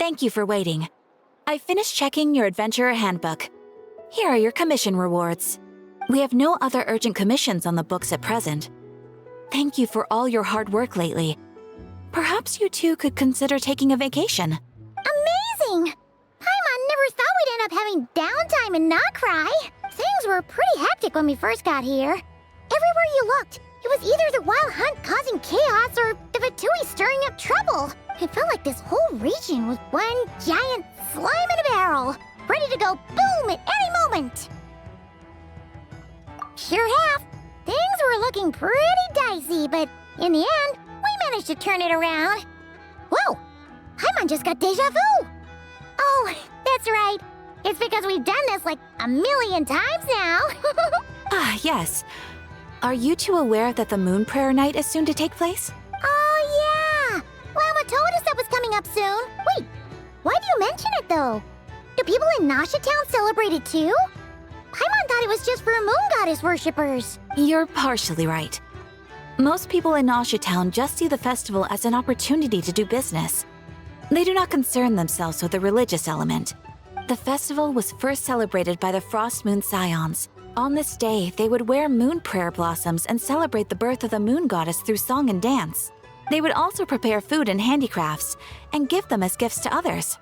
Thank you for waiting. I finished checking your adventurer handbook. Here are your commission rewards. We have no other urgent commissions on the books at present. Thank you for all your hard work lately. Perhaps you two could consider taking a vacation. Amazing! Paimon never thought we'd end up having downtime in Nocturne. Things were pretty hectic when we first got here. Everywhere you looked, it was either the wild hunt causing chaos or the Fatui stirring up trouble. It felt like this whole region was one giant slime in a barrel, ready to go boom at any moment. Sure have. Things were looking pretty dicey, but in the end, we managed to turn it around. Whoa! Paimon just got deja vu! Oh, that's right. It's because we've done this like a million times now. Ah, yes. Are you two aware that the Moon Prayer Night is soon to take place? Oh, yeah! Llama told us that was coming up soon. Wait, why do you mention it, though? Do people in Nasha Town celebrate it, too? Paimon thought it was just for moon goddess worshippers. You're partially right. Most people in Nasha Town just see the festival as an opportunity to do business. They do not concern themselves with the religious element. The festival was first celebrated by the Frost Moon Scions. On this day, they would wear moon prayer blossoms and celebrate the birth of the moon goddess through song and dance. They would also prepare food and handicrafts and give them as gifts to others.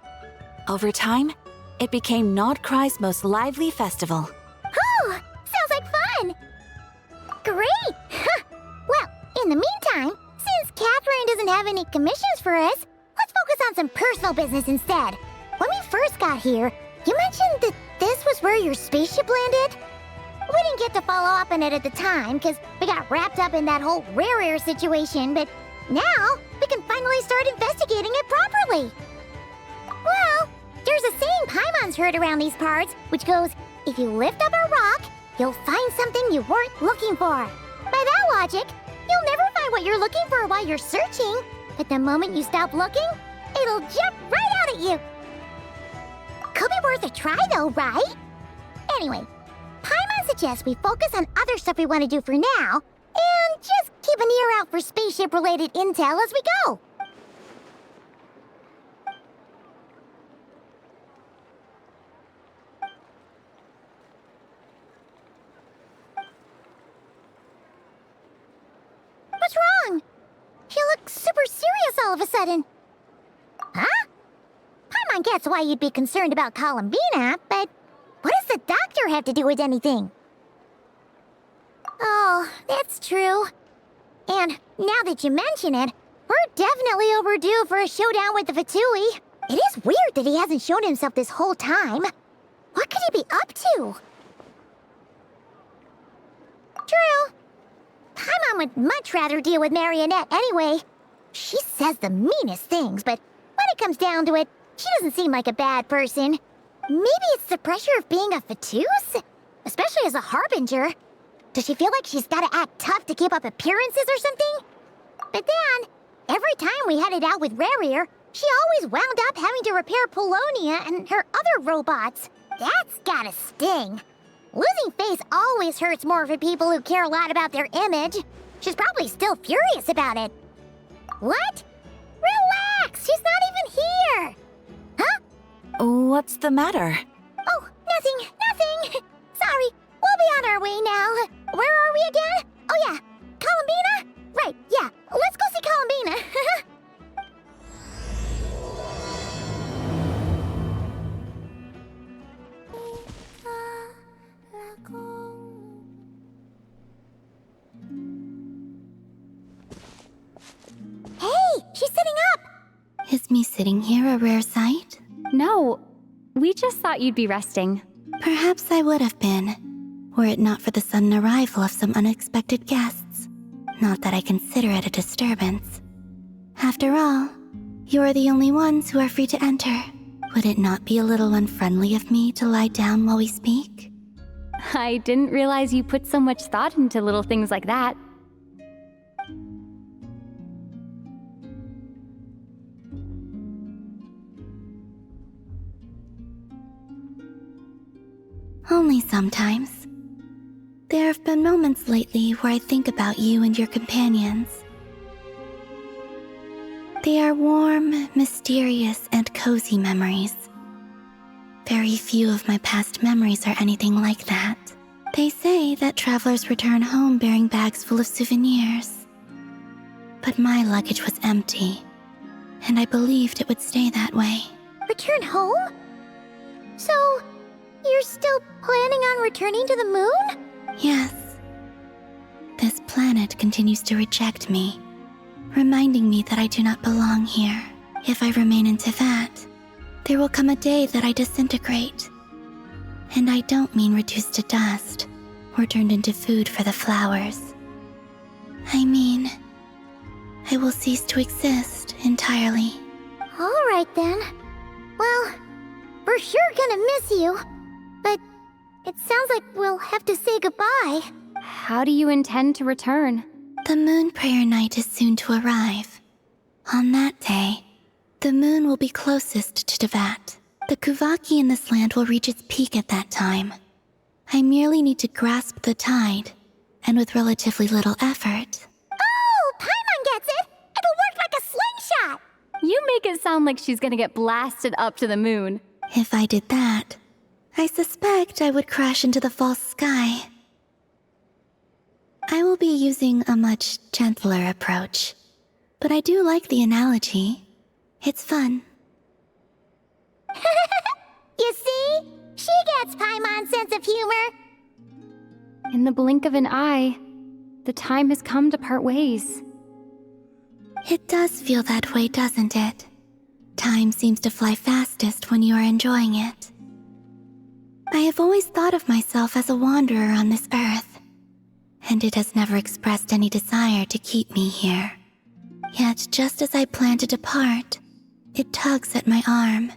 Over time, it became Nocturne's most lively festival. Whew! Sounds like fun! Great! Well, in the meantime, since Catherine doesn't have any commissions for us, let's focus on some personal business instead. When we first got here, you mentioned that this was where your spaceship landed? We didn't get to follow up on it at the time because we got wrapped up in that whole rare situation, but now we can finally start investigating it properly. Well, there's a saying Paimon's heard around these parts, which goes, if you lift up a rock, you'll find something you weren't looking for. By that logic, you'll never find what you're looking for while you're searching, but the moment you stop looking, it'll jump right out at you. Could be worth a try though, right? Anyway, Paimon suggests we focus on other stuff we want to do for now, and just keep an ear out for spaceship-related intel as we go. What's wrong? You look super serious all of a sudden. Huh? Paimon gets why you'd be concerned about columbina, but what does the doctor have to do with anything? Oh, that's true. And now that you mention it, we're definitely overdue for a showdown with the Fatui. It is weird that he hasn't shown himself this whole time. What could he be up to? True. Paimon would much rather deal with Marionette anyway. She says the meanest things, but when it comes down to it, she doesn't seem like a bad person. Maybe it's the pressure of being a Fatus? Especially as a Harbinger. Does she feel like she's gotta act tough to keep up appearances or something? But then, every time we headed out with Rarier, she always wound up having to repair Polonia and her other robots. That's gotta sting. Losing face always hurts more for people who care a lot about their image. She's probably still furious about it. What? Relax, she's not even here. Huh? What's the matter? Oh, nothing. Sorry, we'll be on our way now. Where are we again? Oh yeah, Columbina? Right, yeah, let's go see Columbina. Hey, she's sitting up! Is me sitting here a rare sight? No, we just thought you'd be resting. Perhaps I would have been, were it not for the sudden arrival of some unexpected guests. Not that I consider it a disturbance. After all, you are the only ones who are free to enter. Would it not be a little unfriendly of me to lie down while we speak? I didn't realize you put so much thought into little things like that. Only sometimes. There have been moments lately where I think about you and your companions. They are warm, mysterious, and cozy memories. Very few of my past memories are anything like that. They say that travelers return home bearing bags full of souvenirs. But my luggage was empty, and I believed it would stay that way. Return home? So, you're still planning on returning to the moon? Yes. This planet continues to reject me, reminding me that I do not belong here. If I remain in Teyvat, there will come a day that I disintegrate. And I don't mean reduced to dust or turned into food for the flowers. I mean, I will cease to exist entirely. All right then. Well, we're sure gonna miss you. But it sounds like we'll have to say goodbye. How do you intend to return? The moon prayer night is soon to arrive. On that day, the moon will be closest to Teyvat. The Kuvaki in this land will reach its peak at that time. I merely need to grasp the tide, and with relatively little effort. Oh, Paimon gets it! It'll work like a slingshot! You make it sound like she's gonna get blasted up to the moon. If I did that, I suspect I would crash into the false sky. I will be using a much gentler approach, but I do like the analogy. It's fun. You see? She gets Paimon's sense of humor. In the blink of an eye, the time has come to part ways. It does feel that way, doesn't it? Time seems to fly fastest when you are enjoying it. I have always thought of myself as a wanderer on this earth, and it has never expressed any desire to keep me here. Yet, just as I plan to depart, it tugs at my arm.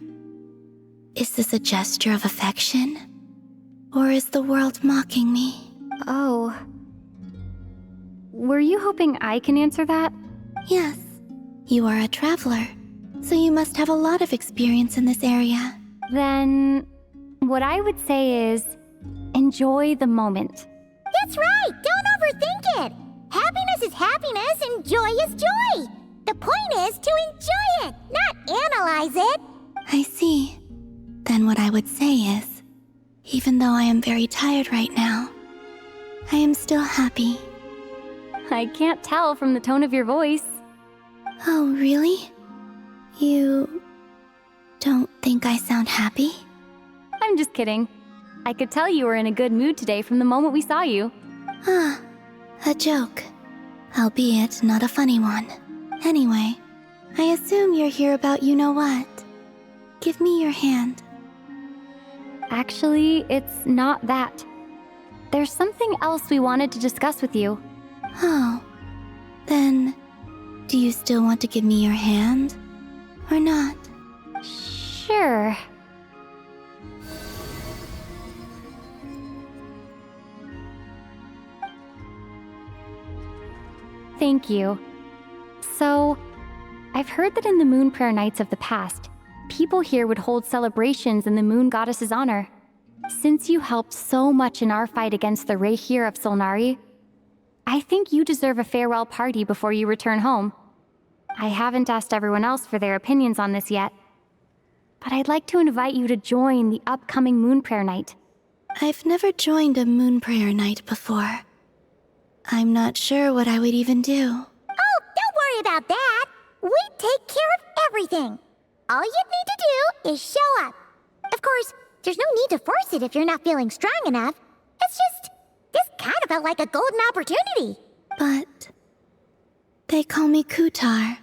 Is this a gesture of affection? Or is the world mocking me? Oh. Were you hoping I can answer that? Yes, you are a traveler, so you must have a lot of experience in this area. Then, what I would say is, enjoy the moment. That's right! Don't overthink it! Happiness is happiness and joy is joy! The point is to enjoy it, not analyze it! I see. Then what I would say is, even though I am very tired right now, I am still happy. I can't tell from the tone of your voice. Oh, really? You don't think I sound happy? I'm just kidding. I could tell you were in a good mood today from the moment we saw you. Ah, a joke. Albeit not a funny one. Anyway, I assume you're here about you-know-what. Give me your hand. Actually, it's not that. There's something else we wanted to discuss with you. Oh, then do you still want to give me your hand? Or not? Sure. Thank you. So, I've heard that in the moon prayer nights of the past, people here would hold celebrations in the moon goddess's honor. Since you helped so much in our fight against the Reihir of Solnari, I think you deserve a farewell party before you return home. I haven't asked everyone else for their opinions on this yet, but I'd like to invite you to join the upcoming moon prayer night. I've never joined a moon prayer night before. I'm not sure what I would even do. Oh, don't worry about that! We take care of everything! All you need to do is show up. Of course, there's no need to force it if you're not feeling strong enough. It's just, this kind of felt like a golden opportunity. But they call me Kutar,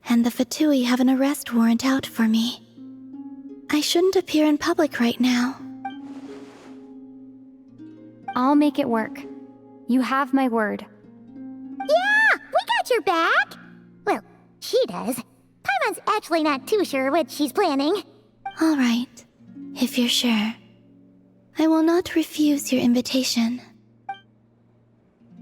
and the Fatui have an arrest warrant out for me. I shouldn't appear in public right now. I'll make it work. You have my word. Yeah, we got your back! Well, she does. Paimon's actually not too sure what she's planning. All right, if you're sure. I will not refuse your invitation.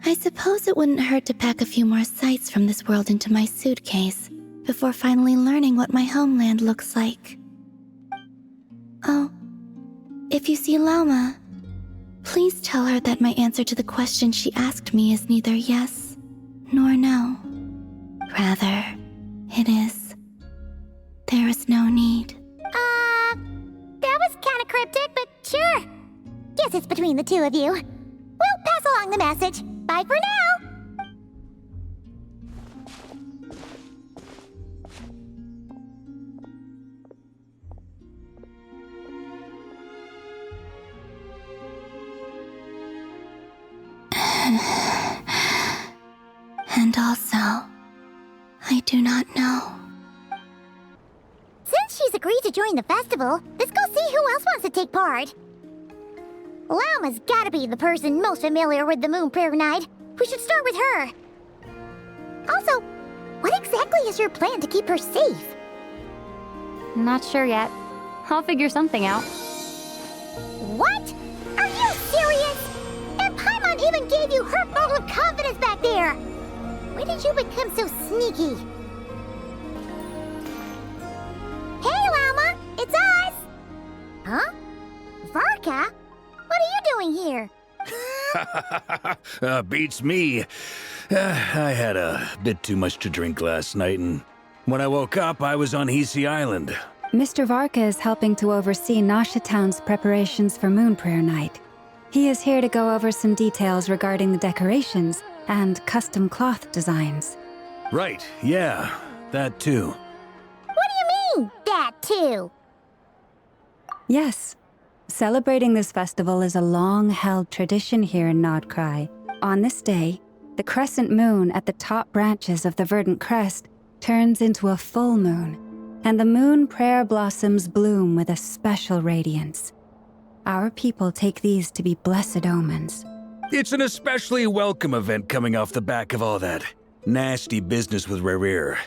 I suppose it wouldn't hurt to pack a few more sights from this world into my suitcase before finally learning what my homeland looks like. Oh, if you see Lauma, please tell her that my answer to the question she asked me is neither yes nor no. Rather, It is. There is no need. That was kinda cryptic, but sure. Guess it's between the two of you. We'll pass along the message. Bye for now! And also, I do not know. Since she's agreed to join the festival, let's go see who else wants to take part. Lauma's gotta be the person most familiar with the Moon Prayer Night. We should start with her. Also, what exactly is your plan to keep her safe? Not sure yet. I'll figure something out. What? Are you serious? And Paimon even gave you her vote of confidence back there! When did you become so sneaky? Hey, Lauma! It's us! Huh? Varka? What are you doing here? Beats me. I had a bit too much to drink last night, and when I woke up, I was on Hisi Island. Mr. Varka is helping to oversee Nasha Town's preparations for Moon Prayer Night. He is here to go over some details regarding the decorations and custom cloth designs. Right, yeah, that too. What do you mean, that too? Yes. Celebrating this festival is a long-held tradition here in Nodcry. On this day, the crescent moon at the top branches of the verdant crest turns into a full moon, and the moon prayer blossoms bloom with a special radiance. Our people take these to be blessed omens. It's an especially welcome event coming off the back of all that nasty business with Rare.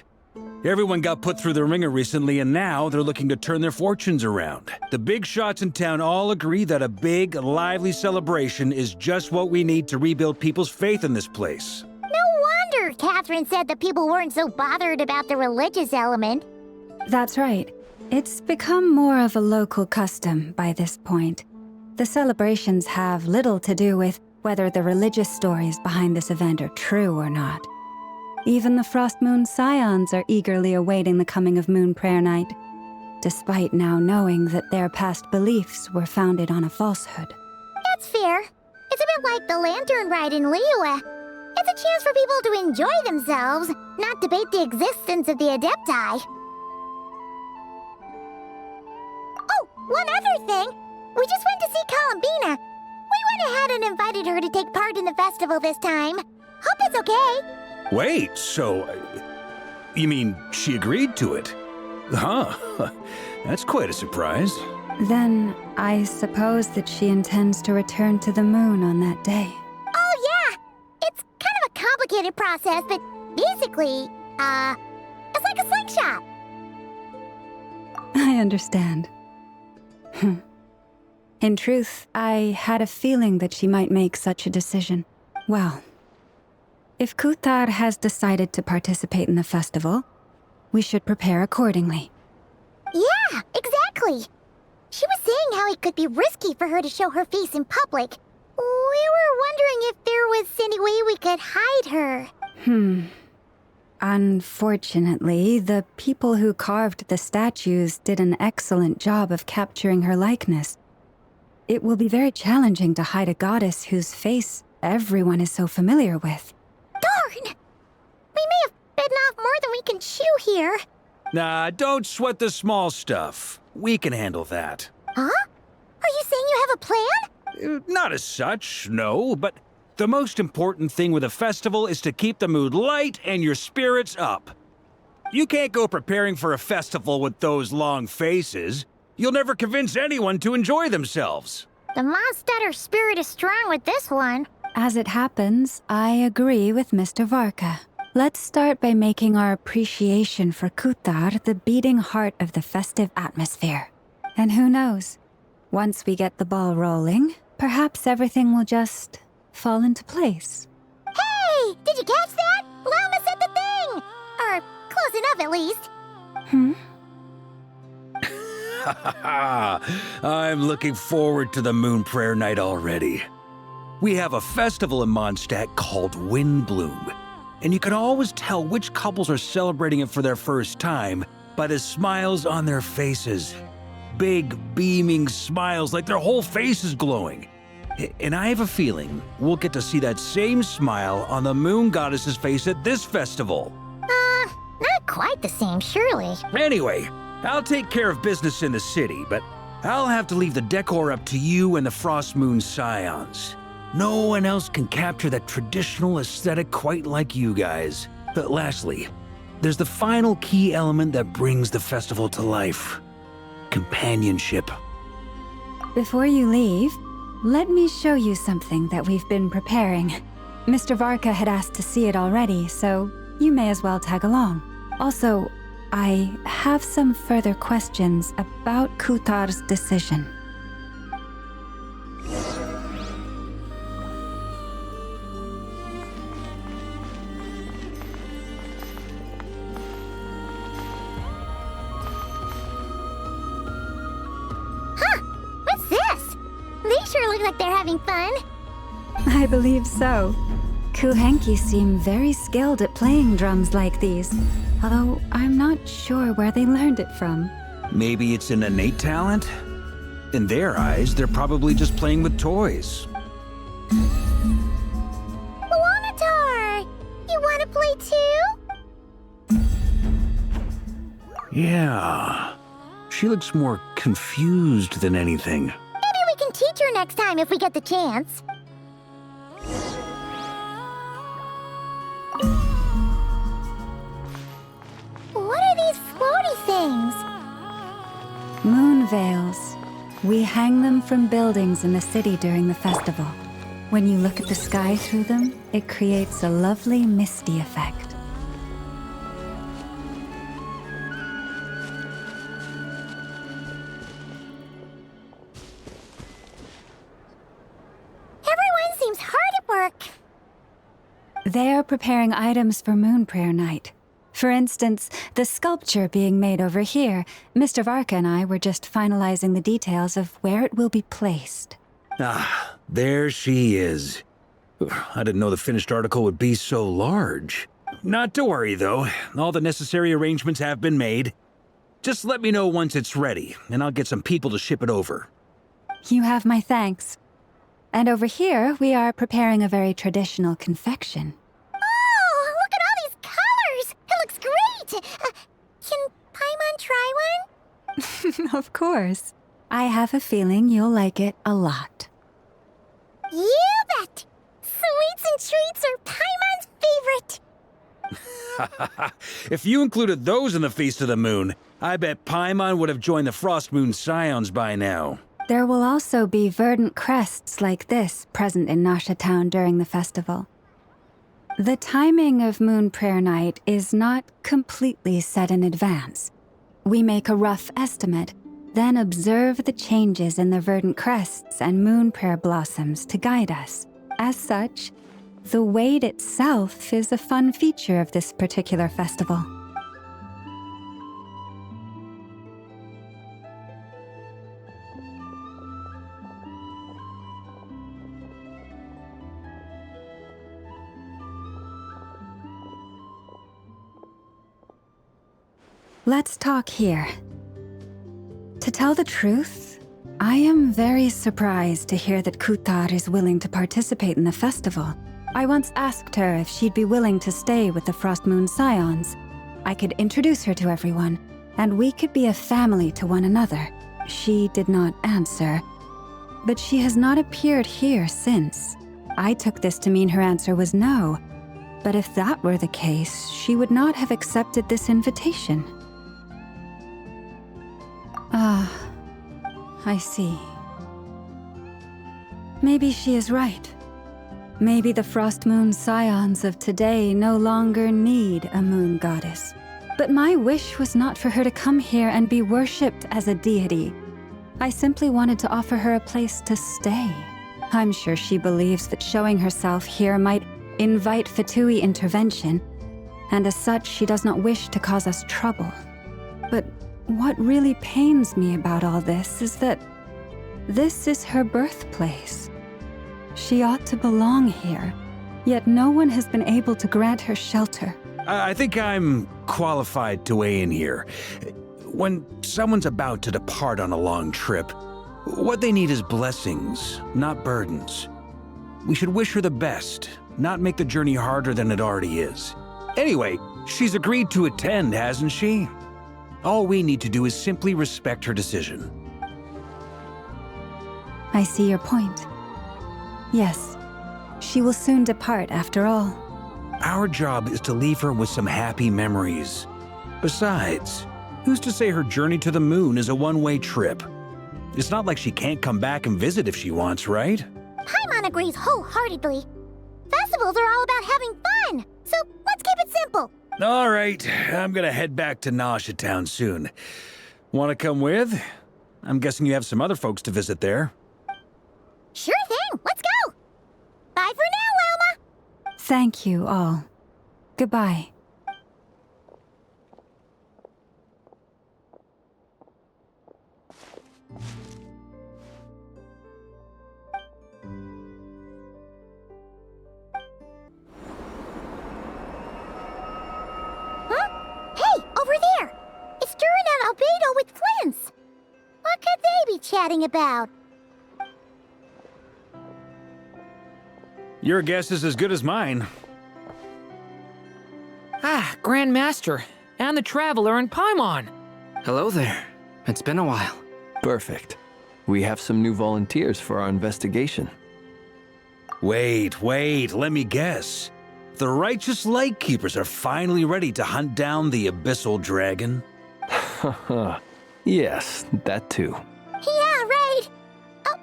Everyone got put through the ringer recently, and now they're looking to turn their fortunes around. The big shots in town all agree that a big, lively celebration is just what we need to rebuild people's faith in this place. No wonder Catherine said that people weren't so bothered about the religious element. That's right. It's become more of a local custom by this point. The celebrations have little to do with whether the religious stories behind this event are true or not. Even the Frost Moon Scions are eagerly awaiting the coming of Moon Prayer Night, despite now knowing that their past beliefs were founded on a falsehood. That's fair. It's a bit like the Lantern Ride in Liyue. It's a chance for people to enjoy themselves, not debate the existence of the Adepti. Oh, one other thing. We just went to see Columbina. We went ahead and invited her to take part in the festival this time. Hope it's okay. Wait, so... you mean she agreed to it? Huh. That's quite a surprise. Then, I suppose that she intends to return to the moon on that day. Oh, yeah! It's kind of a complicated process, but basically, it's like a slingshot. I understand. In truth, I had a feeling that she might make such a decision. Well, if Kuthar has decided to participate in the festival, we should prepare accordingly. Yeah, exactly. She was saying how it could be risky for her to show her face in public. We were wondering if there was any way we could hide her. Unfortunately, the people who carved the statues did an excellent job of capturing her likeness. It will be very challenging to hide a goddess whose face everyone is so familiar with. Darn! We may have bitten off more than we can chew here. Nah, don't sweat the small stuff. We can handle that. Huh? Are you saying you have a plan? Not as such, no, but the most important thing with a festival is to keep the mood light and your spirits up. You can't go preparing for a festival with those long faces. You'll never convince anyone to enjoy themselves. The Mondstatter spirit is strong with this one. As it happens, I agree with Mr. Varka. Let's start by making our appreciation for Kuthar the beating heart of the festive atmosphere. And who knows? Once we get the ball rolling, perhaps everything will just fall into place. Hey! Did you catch that? Lauma said the thing! Or close enough, at least. I'm looking forward to the Moon Prayer Night already. We have a festival in Mondstadt called Windbloom. and you can always tell which couples are celebrating it for their first time by the smiles on their faces. Big, beaming smiles like their whole face is glowing. And I have a feeling we'll get to see that same smile on the moon goddess's face at this festival. Not quite the same, surely. Anyway, I'll take care of business in the city, but I'll have to leave the decor up to you and the Frost Moon Scions. No one else can capture that traditional aesthetic quite like you guys. But lastly, there's the final key element that brings the festival to life. Companionship. Before you leave, let me show you something that we've been preparing. Mr. Varka had asked to see it already, so you may as well tag along. Also, I have some further questions about Kutar's decision. What's this? They sure look like they're having fun. I believe so. Kuhenki seem very skilled at playing drums like these, although I'm not sure where they learned it from. Maybe it's an innate talent? In their eyes, they're probably just playing with toys. Luanatar! You want to play too? Yeah. She looks more confused than anything. Maybe we can teach her next time if we get the chance. What are these floaty things? Moon veils. We hang them from buildings in the city during the festival. When you look at the sky through them, it creates a lovely misty effect. Everyone seems hard at work. They are preparing items for Moon Prayer Night. For instance, the sculpture being made over here, Mr. Varka and I were just finalizing the details of where it will be placed. Ah, there she is. I didn't know the finished article would be so large. Not to worry, though. All the necessary arrangements have been made. Just let me know once it's ready, and I'll get some people to ship it over. You have my thanks. And over here, we are preparing a very traditional confection. Oh, look at all these colors! It looks great! Can Paimon try one? Of course. I have a feeling you'll like it a lot. You bet! Sweets and treats are Paimon's favorite. If you included those in the Feast of the Moon, I bet Paimon would have joined the Frost Moon Scions by now. There will also be verdant crests like this present in Nasha Town during the festival. The timing of Moon Prayer Night is not completely set in advance. We make a rough estimate, then observe the changes in the verdant crests and moon prayer blossoms to guide us. As such, the wait itself is a fun feature of this particular festival. Let's talk here. To tell the truth, I am very surprised to hear that Kutar is willing to participate in the festival. I once asked her if she'd be willing to stay with the Frost Moon Scions. I could introduce her to everyone, and we could be a family to one another. She did not answer, but she has not appeared here since. I took this to mean her answer was no, but if that were the case, she would not have accepted this invitation. Ah, I see. Maybe she is right. Maybe the Frost Moon Scions of today no longer need a moon goddess. But my wish was not for her to come here and be worshipped as a deity. I simply wanted to offer her a place to stay. I'm sure she believes that showing herself here might invite Fatui intervention, and as such she does not wish to cause us trouble. But what really pains me about all this is that this is her birthplace. She ought to belong here, yet no one has been able to grant her shelter. I think I'm qualified to weigh in here. When someone's about to depart on a long trip, what they need is blessings, not burdens. We should wish her the best, not make the journey harder than it already is. Anyway, she's agreed to attend, hasn't she? All we need to do is simply respect her decision. I see your point. Yes, she will soon depart after all. Our job is to leave her with some happy memories. Besides, who's to say her journey to the moon is a one-way trip? It's not like she can't come back and visit if she wants, right? Paimon agrees wholeheartedly. Festivals are all about having fun, so let's keep it simple. All right, I'm gonna head back to Nausea Town soon. Want to come with? I'm guessing you have some other folks to visit there. Sure thing, let's go! Bye for now, Wilma! Thank you all. Goodbye. Hey, over there! It's Durin and Albedo with Flints! What could they be chatting about? Your guess is as good as mine. Ah, Grand Master, and the Traveler and Paimon. Hello there. It's been a while. Perfect. We have some new volunteers for our investigation. Wait, let me guess. The righteous Lightkeepers are finally ready to hunt down the Abyssal Dragon? Haha. Yes, that too. Yeah, right! Oh,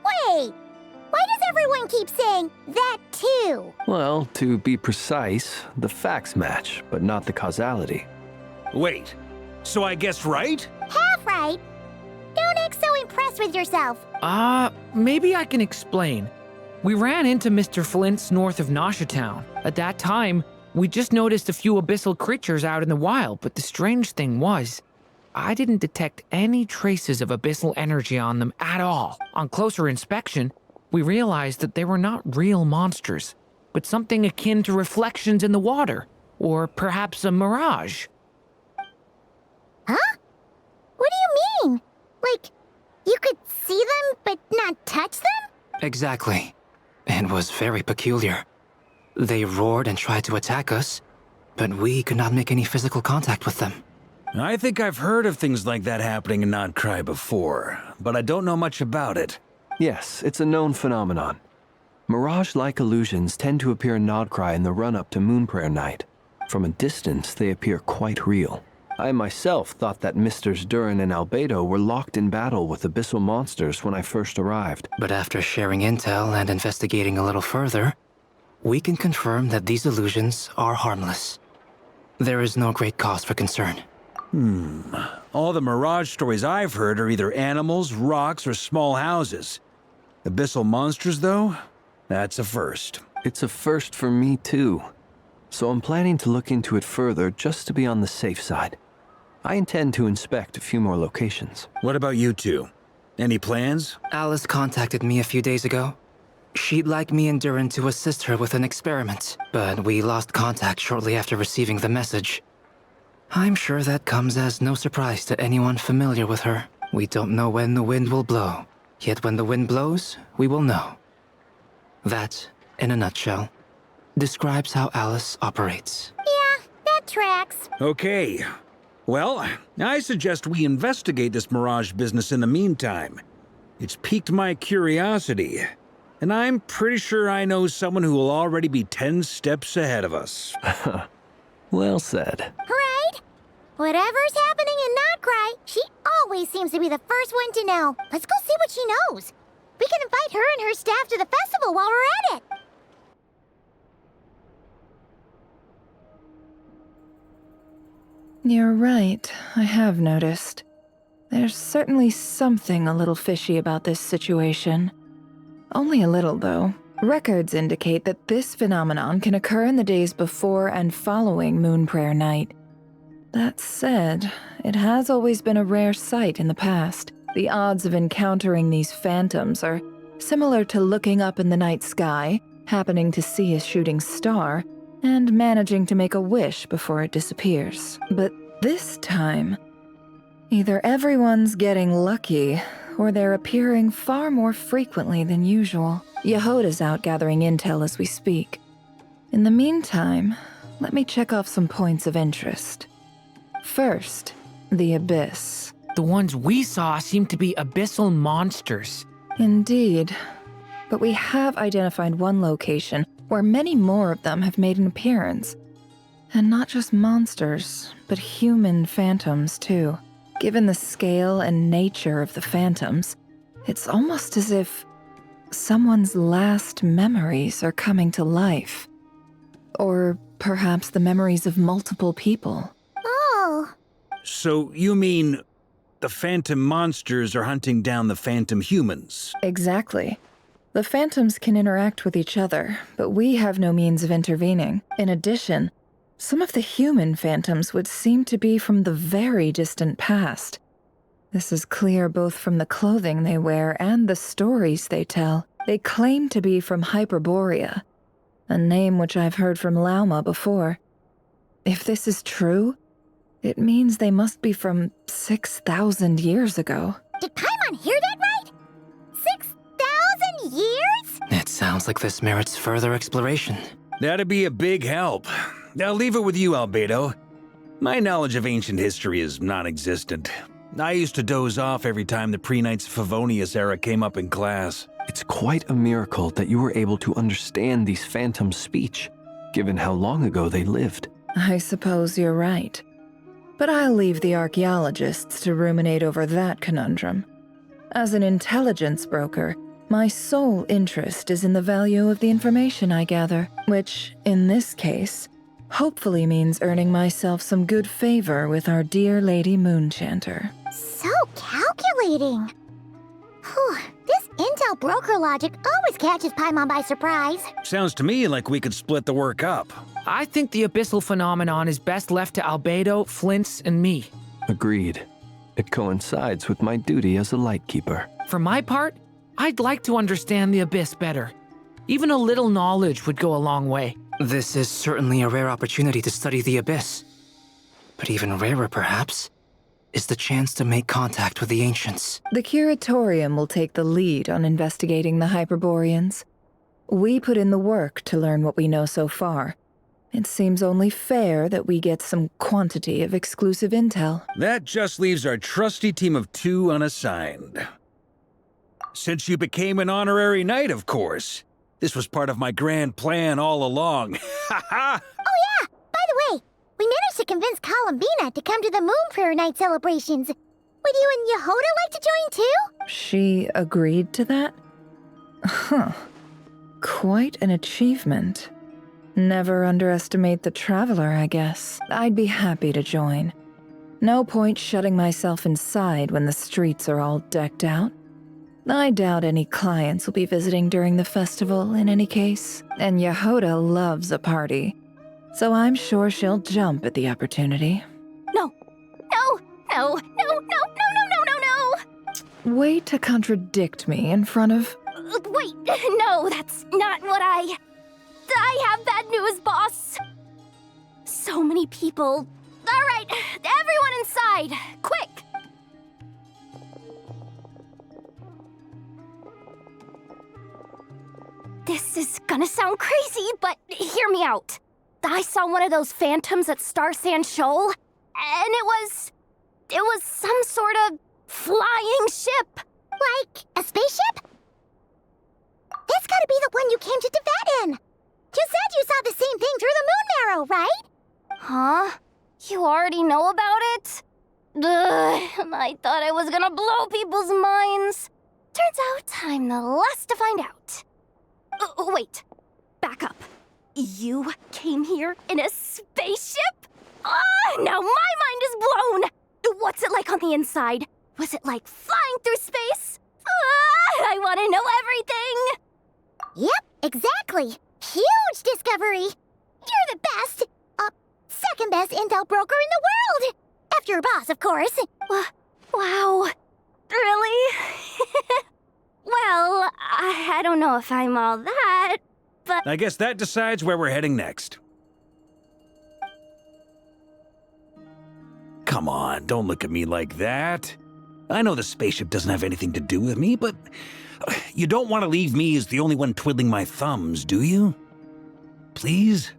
wait! Why does everyone keep saying that too? Well, to be precise, the facts match, but not the causality. Wait, so I guessed right? Half right! Don't act so impressed with yourself. Maybe I can explain. We ran into Mr. Flint's north of Nausea Town. At that time, we just noticed a few abyssal creatures out in the wild, but the strange thing was, I didn't detect any traces of abyssal energy on them at all. On closer inspection, we realized that they were not real monsters, but something akin to reflections in the water, or perhaps a mirage. Huh? What do you mean? Like, you could see them but not touch them? Exactly. It was very peculiar. They roared and tried to attack us, but we could not make any physical contact with them. I think I've heard of things like that happening in Nocturne before, but I don't know much about it. Yes, it's a known phenomenon. Mirage-like illusions tend to appear in Nocturne in the run-up to Moonprayer Night. From a distance, they appear quite real. I myself thought that Misters Durin and Albedo were locked in battle with abyssal monsters when I first arrived. But after sharing intel and investigating a little further, we can confirm that these illusions are harmless. There is no great cause for concern. All the Mirage stories I've heard are either animals, rocks, or small houses. Abyssal monsters, though? That's a first. It's a first for me, too. So I'm planning to look into it further just to be on the safe side. I intend to inspect a few more locations. What about you two? Any plans? Alice contacted me a few days ago. She'd like me and Durin to assist her with an experiment, but we lost contact shortly after receiving the message. I'm sure that comes as no surprise to anyone familiar with her. We don't know when the wind will blow, yet when the wind blows, we will know. That, in a nutshell, describes how Alice operates. Yeah, that tracks. Okay. Well, I suggest we investigate this Mirage business in the meantime. It's piqued my curiosity, and I'm pretty sure I know someone who will already be 10 steps ahead of us. Well said. Right? Whatever's happening in Nocturne, she always seems to be the first one to know. Let's go see what she knows. We can invite her and her staff to the festival while we're at it. You're right, I have noticed. There's certainly something a little fishy about this situation. Only a little, though. Records indicate that this phenomenon can occur in the days before and following Moonprayer Night. That said, it has always been a rare sight in the past. The odds of encountering these phantoms are similar to looking up in the night sky happening to see a shooting star, and managing to make a wish before it disappears. But this time, either everyone's getting lucky, or they're appearing far more frequently than usual. Yehoda's out gathering intel as we speak. In the meantime, let me check off some points of interest. First, the Abyss. The ones we saw seem to be abyssal monsters. Indeed. But we have identified one location where many more of them have made an appearance. And not just monsters, but human phantoms too. Given the scale and nature of the phantoms, it's almost as if someone's last memories are coming to life. Or perhaps the memories of multiple people. Oh. So you mean the phantom monsters are hunting down the phantom humans? Exactly. The phantoms can interact with each other, but we have no means of intervening. In addition, some of the human phantoms would seem to be from the very distant past. This is clear both from the clothing they wear and the stories they tell. They claim to be from Hyperborea, a name which I've heard from Lauma before. If this is true, it means they must be from 6,000 years ago. Did Paimon hear that right? 6,000 years? It sounds like this merits further exploration. That'd be a big help. I'll leave it with you, Albedo. My knowledge of ancient history is non-existent. I used to doze off every time the pre-Knights Favonius era came up in class. It's quite a miracle that you were able to understand these phantoms' speech, given how long ago they lived. I suppose you're right. But I'll leave the archaeologists to ruminate over that conundrum. As an intelligence broker, my sole interest is in the value of the information I gather, which, in this case, hopefully means earning myself some good favor with our dear Lady Moonchanter. So calculating. Whew, this intel broker logic always catches Paimon by surprise. Sounds to me like we could split the work up. I think the abyssal phenomenon is best left to Albedo, Flints, and me. Agreed. It coincides with my duty as a lightkeeper. For my part, I'd like to understand the abyss better. Even a little knowledge would go a long way. This is certainly a rare opportunity to study the Abyss. But even rarer, perhaps, is the chance to make contact with the Ancients. The Curatorium will take the lead on investigating the Hyperboreans. We put in the work to learn what we know so far. It seems only fair that we get some quantity of exclusive intel. That just leaves our trusty team of 2 unassigned. Since you became an honorary knight, of course. This was part of my grand plan all along. Ha ha! Oh yeah! By the way, we managed to convince Columbina to come to the Moon Prayer Night celebrations. Would you and Yehoda like to join too? She agreed to that? Huh. Quite an achievement. Never underestimate the traveler, I guess. I'd be happy to join. No point shutting myself inside when the streets are all decked out. I doubt any clients will be visiting during the festival in any case, and Yehoda loves a party, so I'm sure she'll jump at the opportunity. No, no, no, no, no, no, no, no, no, no! Way to contradict me in front of... Wait, no, that's not what I have bad news, boss! So many people. Alright, everyone inside, quick! This is gonna sound crazy, but hear me out. I saw one of those phantoms at Star Sand Shoal, and it was some sort of flying ship. Like a spaceship? That's gotta be the one you came to Tibet in. You said you saw the same thing through the moon marrow, right? Huh? You already know about it? Ugh, I thought I was gonna blow people's minds. Turns out I'm the last to find out. Wait, back up. You came here in a spaceship? Now my mind is blown! What's it like on the inside? Was it like flying through space? I want to know everything! Yep, exactly. Huge discovery. You're the best, second best intel broker in the world. After your boss, of course. Wow. Really? Well, I don't know if I'm all that, but... I guess that decides where we're heading next. Come on, don't look at me like that. I know the spaceship doesn't have anything to do with me, but you don't want to leave me as the only one twiddling my thumbs, do you? Please?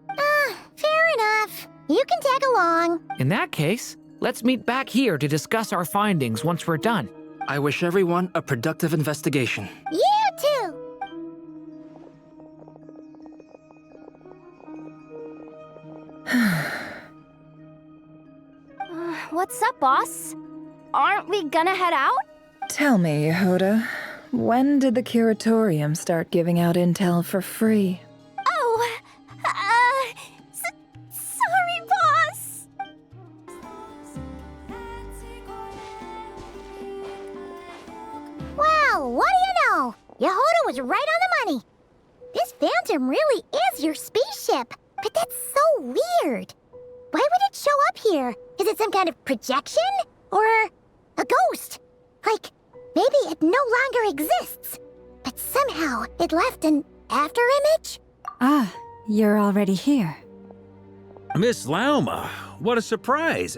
Fair enough. You can tag along. In that case, let's meet back here to discuss our findings once we're done. I wish everyone a productive investigation. You too. What's up, boss? Aren't we gonna head out? Tell me, Yehuda, when did the curatorium start giving out intel for free? Oh, sorry, boss. Well, what do you know? Yehuda was right on the money. This phantom really is your spaceship, but that's so weird. Why would it show up here? Is it some kind of projection? Or a ghost? Like, maybe it no longer exists, but somehow it left an afterimage? Ah, you're already here. Miss Lauma, what a surprise.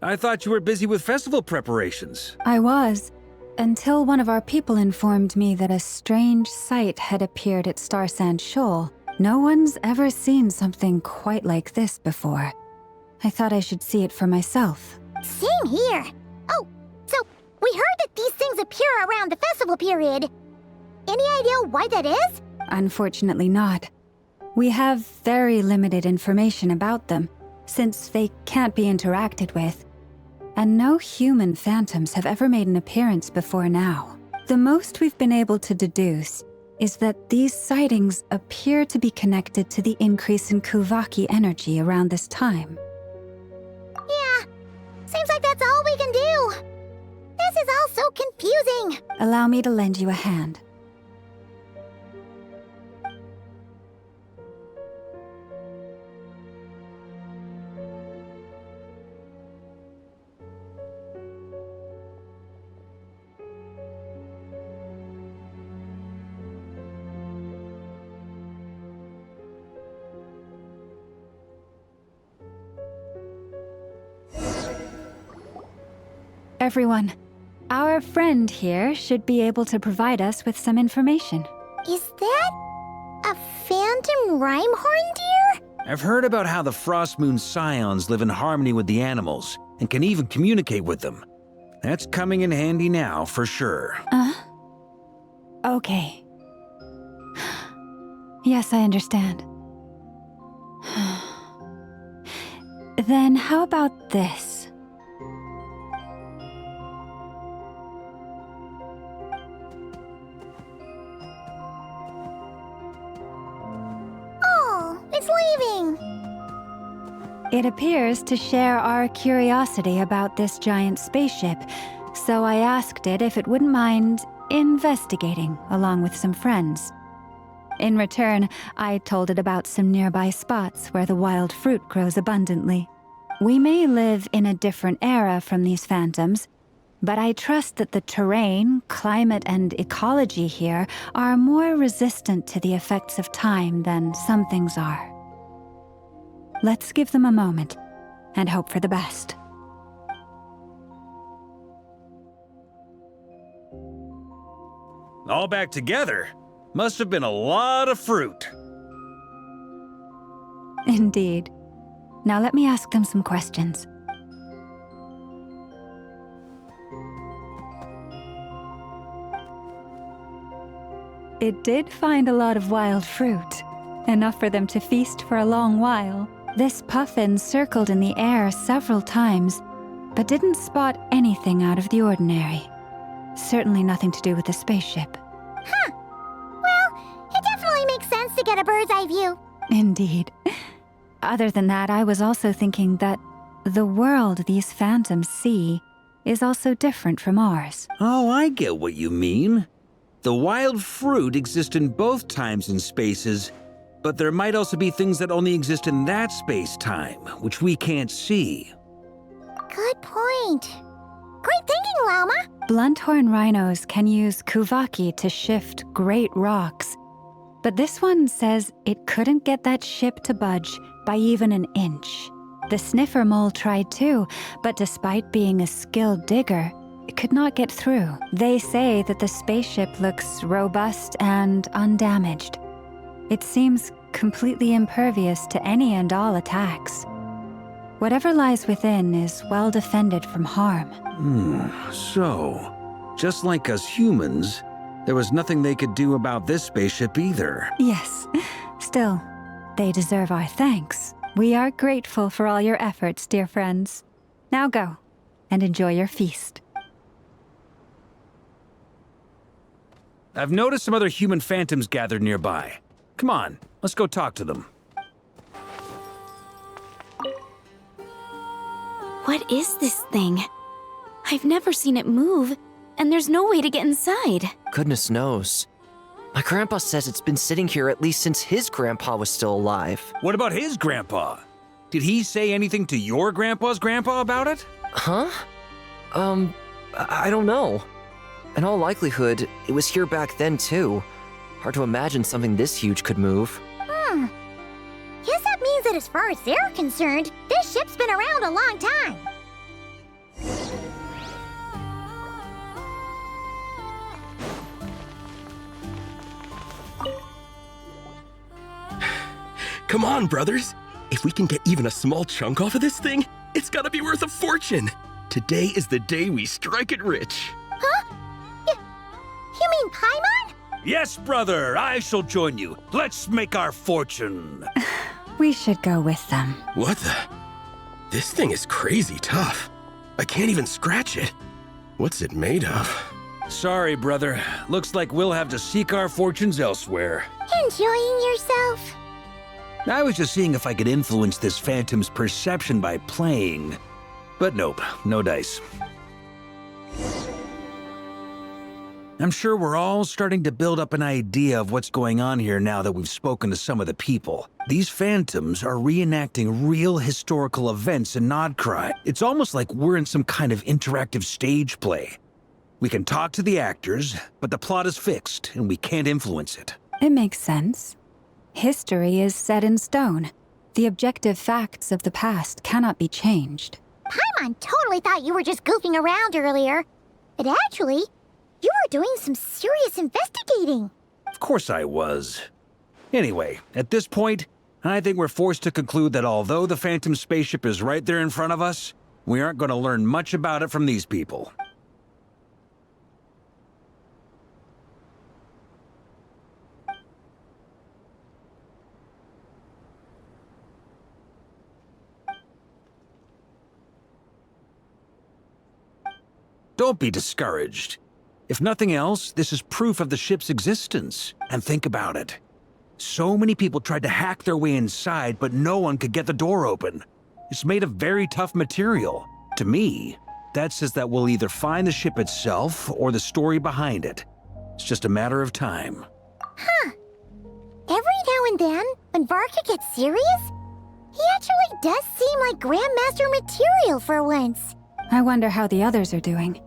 I thought you were busy with festival preparations. I was, until one of our people informed me that a strange sight had appeared at Starsand Shoal. No one's ever seen something quite like this before. I thought I should see it for myself. Same here. Oh, so we heard that these things appear around the festival period. Any idea why that is? Unfortunately not. We have very limited information about them, since they can't be interacted with. And no human phantoms have ever made an appearance before now. The most we've been able to deduce is that these sightings appear to be connected to the increase in Kuvaki energy around this time. Yeah, seems like that's all we can do. This is all so confusing. Allow me to lend you a hand. Everyone, our friend here should be able to provide us with some information. Is that a phantom rhymehorn deer? I've heard about how the Frost Moon Scions live in harmony with the animals and can even communicate with them. That's coming in handy now, for sure. Okay. Yes, I understand. Then how about this? Oh, it's leaving. It appears to share our curiosity about this giant spaceship, so I asked it if it wouldn't mind investigating along with some friends. In return, I told it about some nearby spots where the wild fruit grows abundantly. We may live in a different era from these phantoms, but I trust that the terrain, climate, and ecology here are more resistant to the effects of time than some things are. Let's give them a moment and hope for the best. All back together? Must have been a lot of fruit. Indeed. Now let me ask them some questions. It did find a lot of wild fruit, enough for them to feast for a long while. This puffin circled in the air several times, but didn't spot anything out of the ordinary. Certainly nothing to do with the spaceship. Huh. Well, it definitely makes sense to get a bird's eye view. Indeed. Other than that, I was also thinking that the world these phantoms see is also different from ours. Oh, I get what you mean. The wild fruit exist in both times and spaces, but there might also be things that only exist in that space-time, which we can't see. Good point. Great thinking, Lauma. Blunthorn rhinos can use Kuvaki to shift great rocks, but this one says it couldn't get that ship to budge by even an inch. The sniffer mole tried too, but despite being a skilled digger, it could not get through. They say that the spaceship looks robust and undamaged. It seems completely impervious to any and all attacks. Whatever lies within is well defended from harm. So, just like us humans, there was nothing they could do about this spaceship either. Yes. Still, they deserve our thanks. We are grateful for all your efforts, dear friends. Now go, and enjoy your feast. I've noticed some other human phantoms gathered nearby. Come on, let's go talk to them. What is this thing? I've never seen it move, and there's no way to get inside. Goodness knows. My grandpa says it's been sitting here at least since his grandpa was still alive. What about his grandpa? Did he say anything to your grandpa's grandpa about it? Huh? I don't know. In all likelihood, it was here back then too. Hard to imagine something this huge could move. Guess that means that as far as they're concerned, this ship's been around a long time. Come on, brothers. If we can get even a small chunk off of this thing, it's gotta be worth a fortune. Today is the day we strike it rich. Huh? You mean Paimon? Yes, brother, I shall join you. Let's make our fortune. We should go with them. What the? This thing is crazy tough. I can't even scratch it. What's it made of? Sorry, brother. Looks like we'll have to seek our fortunes elsewhere. Enjoying yourself? I was just seeing if I could influence this phantom's perception by playing. But nope, no dice. I'm sure we're all starting to build up an idea of what's going on here now that we've spoken to some of the people. These phantoms are reenacting real historical events in Nocturne. It's almost like we're in some kind of interactive stage play. We can talk to the actors, but the plot is fixed and we can't influence it. It makes sense. History is set in stone. The objective facts of the past cannot be changed. Paimon totally thought you were just goofing around earlier. But actually, you were doing some serious investigating. Of course I was. Anyway, at this point, I think we're forced to conclude that although the Phantom spaceship is right there in front of us, we aren't going to learn much about it from these people. Don't be discouraged. If nothing else, this is proof of the ship's existence. And think about it. So many people tried to hack their way inside, but no one could get the door open. It's made of very tough material. To me, that says that we'll either find the ship itself or the story behind it. It's just a matter of time. Huh. Every now and then, when Varka gets serious, he actually does seem like Grandmaster material for once. I wonder how the others are doing.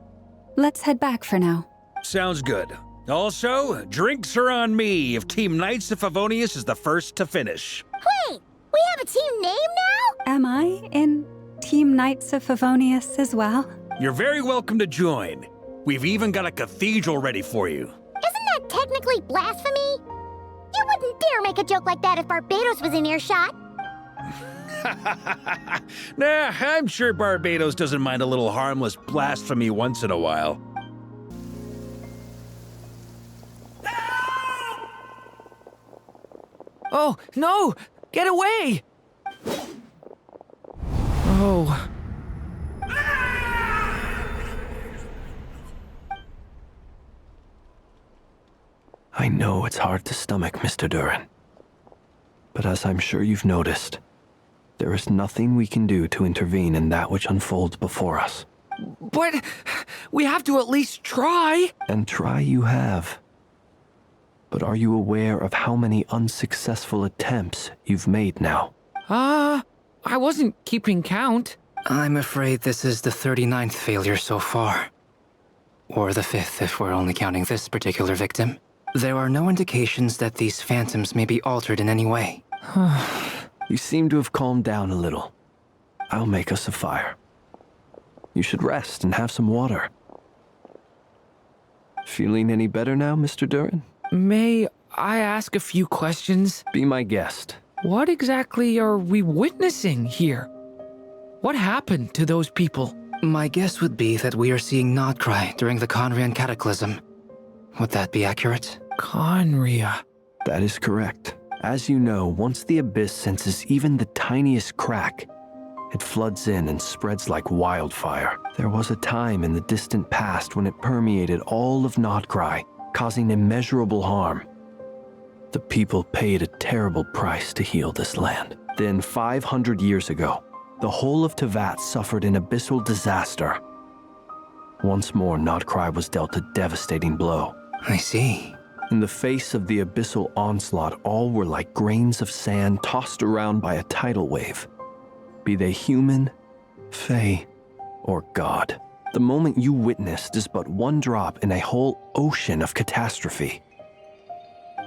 Let's head back for now. Sounds good. Also, drinks are on me if Team Knights of Favonius is the first to finish. Wait, we have a team name now? Am I in Team Knights of Favonius as well? You're very welcome to join. We've even got a cathedral ready for you. Isn't that technically blasphemy? You wouldn't dare make a joke like that if Barbados was in earshot. Nah, I'm sure Barbados doesn't mind a little harmless blasphemy once in a while. Oh, no! Get away! Oh. I know it's hard to stomach, Mr. Durin. But as I'm sure you've noticed, there is nothing we can do to intervene in that which unfolds before us. But we have to at least try. And try you have. But are you aware of how many unsuccessful attempts you've made now? I wasn't keeping count. I'm afraid this is the 39th failure so far. Or the 5th if we're only counting this particular victim. There are no indications that these phantoms may be altered in any way. You seem to have calmed down a little. I'll make us a fire. You should rest and have some water. Feeling any better now, Mr. Durin? May I ask a few questions? Be my guest. What exactly are we witnessing here? What happened to those people? My guess would be that we are seeing Nocturne during the Conrian Cataclysm. Would that be accurate? Conria. That is correct. As you know, once the Abyss senses even the tiniest crack, it floods in and spreads like wildfire. There was a time in the distant past when it permeated all of Nocturne, causing immeasurable harm. The people paid a terrible price to heal this land. Then 500 years ago, the whole of Tevat suffered an abyssal disaster. Once more, Nocturne was dealt a devastating blow. I see. In the face of the abyssal onslaught, all were like grains of sand tossed around by a tidal wave. Be they human, fae, or god. The moment you witnessed is but one drop in a whole ocean of catastrophe.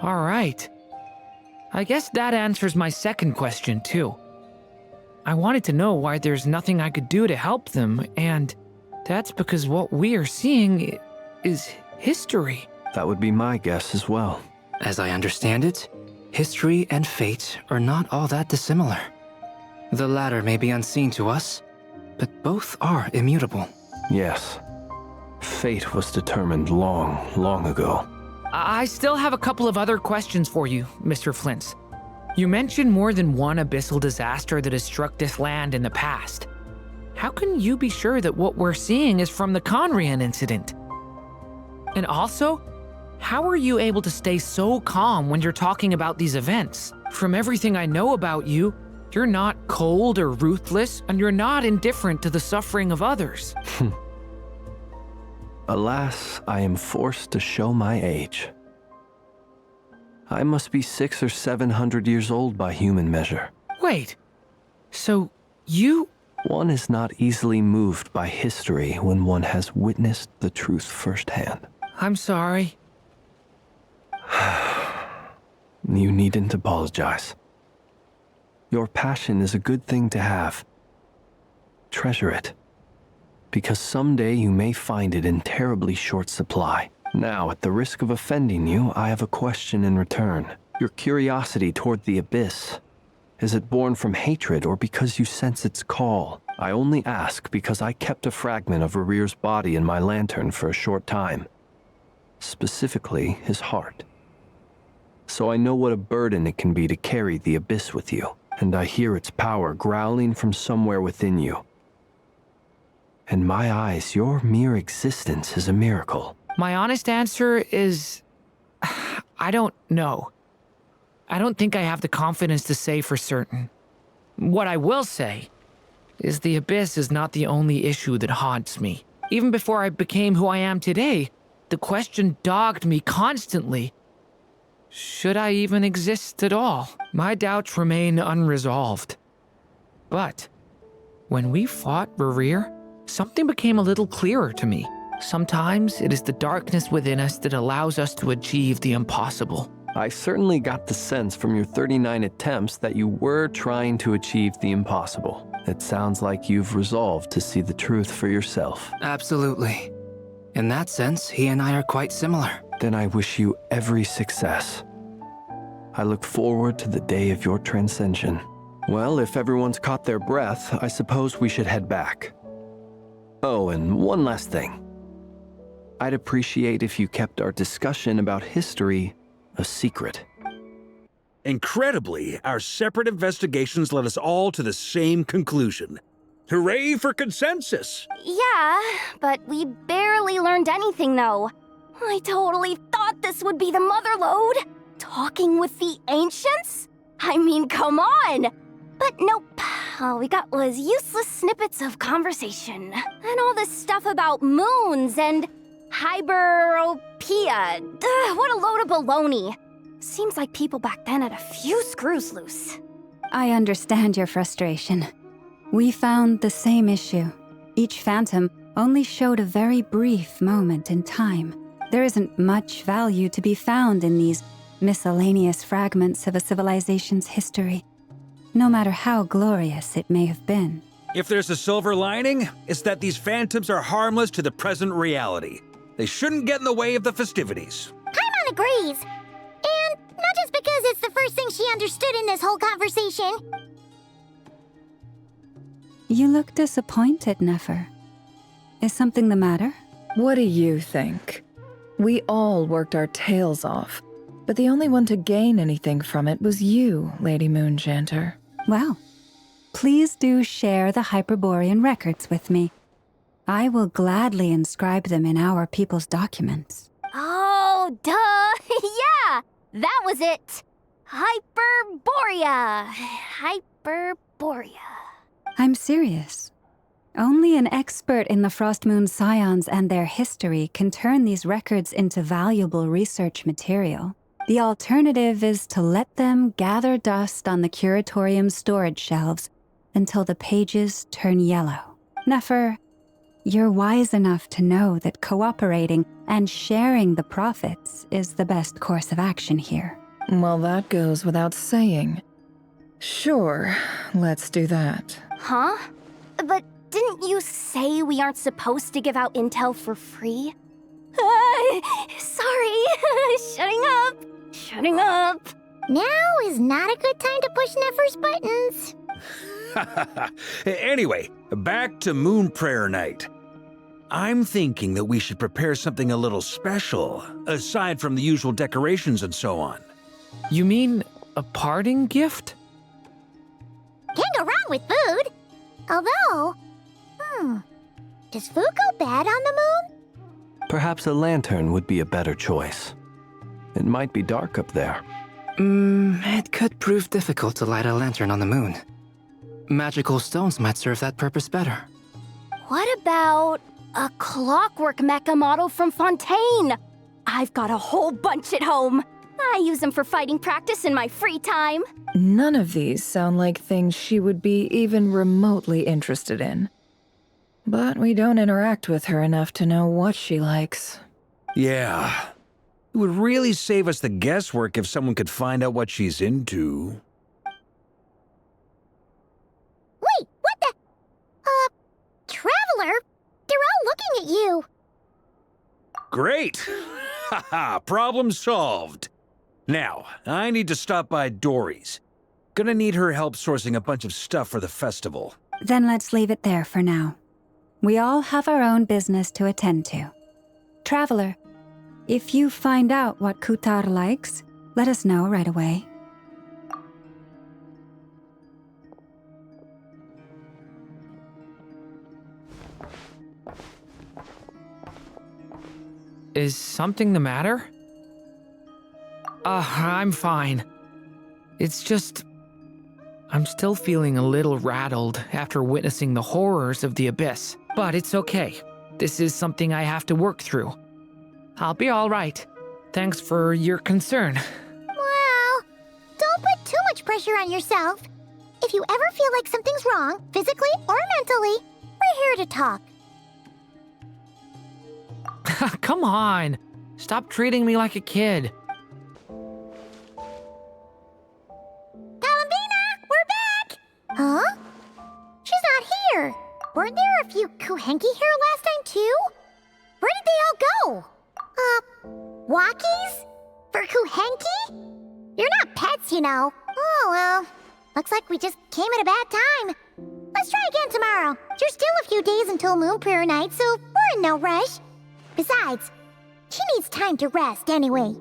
All right. I guess that answers my second question, too. I wanted to know why there's nothing I could do to help them, and that's because what we are seeing is history. That would be my guess as well. As I understand it, history and fate are not all that dissimilar. The latter may be unseen to us, but both are immutable. Yes. Fate was determined long, long ago. I still have a couple of other questions for you, Mr. Flint's. You mentioned more than one abyssal disaster that has struck this land in the past. How can you be sure that what we're seeing is from the Conrian incident? And also, how are you able to stay so calm when you're talking about these events? From everything I know about you, you're not cold or ruthless, and you're not indifferent to the suffering of others. Alas, I am forced to show my age. I must be 600 or 700 years old by human measure. Wait, so you... One is not easily moved by history when one has witnessed the truth firsthand. I'm sorry. You needn't apologize. Your passion is a good thing to have. Treasure it, because someday you may find it in terribly short supply. Now, at the risk of offending you, I have a question in return. Your curiosity toward the Abyss, is it born from hatred or because you sense its call? I only ask because I kept a fragment of Rarir's body in my lantern for a short time. Specifically, his heart. So I know what a burden it can be to carry the Abyss with you, and I hear its power growling from somewhere within you. In my eyes, your mere existence is a miracle. My honest answer is... I don't know. I don't think I have the confidence to say for certain. What I will say is the Abyss is not the only issue that haunts me. Even before I became who I am today, the question dogged me constantly. Should I even exist at all? My doubts remain unresolved. But when we fought Rarir, something became a little clearer to me. Sometimes it is the darkness within us that allows us to achieve the impossible. I certainly got the sense from your 39 attempts that you were trying to achieve the impossible. It sounds like you've resolved to see the truth for yourself. Absolutely. In that sense, he and I are quite similar. Then I wish you every success. I look forward to the day of your transcension. Well, if everyone's caught their breath, I suppose we should head back. Oh, and one last thing. I'd appreciate if you kept our discussion about history a secret. Incredibly, our separate investigations led us all to the same conclusion. Hooray for consensus! Yeah, but we barely learned anything, though. I totally thought this would be the mother lode. Talking with the ancients? I mean, come on! But nope. All we got was useless snippets of conversation. And all this stuff about moons and hyperopia. What a load of baloney. Seems like people back then had a few screws loose. I understand your frustration. We found the same issue. Each phantom only showed a very brief moment in time. There isn't much value to be found in these miscellaneous fragments of a civilization's history, no matter how glorious it may have been. If there's a silver lining, it's that these phantoms are harmless to the present reality. They shouldn't get in the way of the festivities. Paimon agrees. And not just because it's the first thing she understood in this whole conversation. You look disappointed, Nefer. Is something the matter? What do you think? We all worked our tails off, but the only one to gain anything from it was you, Lady Moonjanter. Well, please do share the Hyperborean records with me. I will gladly inscribe them in our people's documents. Oh, duh! Yeah! That was it! Hyperborea! Hyperborea. I'm serious. Only an expert in the Frostmoon Scions and their history can turn these records into valuable research material. The alternative is to let them gather dust on the Curatorium's storage shelves until the pages turn yellow. Nefer, you're wise enough to know that cooperating and sharing the profits is the best course of action here. Well, that goes without saying. Sure, let's do that. Huh? But didn't you say we aren't supposed to give out intel for free? Sorry. Shutting up. Now is not a good time to push Nefer's buttons. Anyway, back to Moon Prayer Night. I'm thinking that we should prepare something a little special, aside from the usual decorations and so on. You mean a parting gift? Can't go wrong with food. Although, does food go bad on the moon? Perhaps a lantern would be a better choice. It might be dark up there. It could prove difficult to light a lantern on the moon. Magical stones might serve that purpose better. What about a clockwork mecha model from Fontaine? I've got a whole bunch at home. I use them for fighting practice in my free time. None of these sound like things she would be even remotely interested in. But we don't interact with her enough to know what she likes. Yeah. It would really save us the guesswork if someone could find out what she's into. Wait, what the? Traveler? They're all looking at you. Great! Haha, problem solved. Now, I need to stop by Dory's. Gonna need her help sourcing a bunch of stuff for the festival. Then let's leave it there for now. We all have our own business to attend to. Traveler, if you find out what Kutar likes, let us know right away. Is something the matter? I'm fine. It's just... I'm still feeling a little rattled after witnessing the horrors of the Abyss. But it's okay. This is something I have to work through. I'll be all right. Thanks for your concern. Well, don't put too much pressure on yourself. If you ever feel like something's wrong, physically or mentally, we're here to talk. Come on. Stop treating me like a kid. Columbina, we're back! Huh? She's not here. Weren't there a few Kuhenki here last time, too? Where did they all go? Walkies? For Kuhenki? You're not pets, you know. Oh, well. Looks like we just came at a bad time. Let's try again tomorrow. There's still a few days until Moon Prayer Night, so we're in no rush. Besides, she needs time to rest anyway.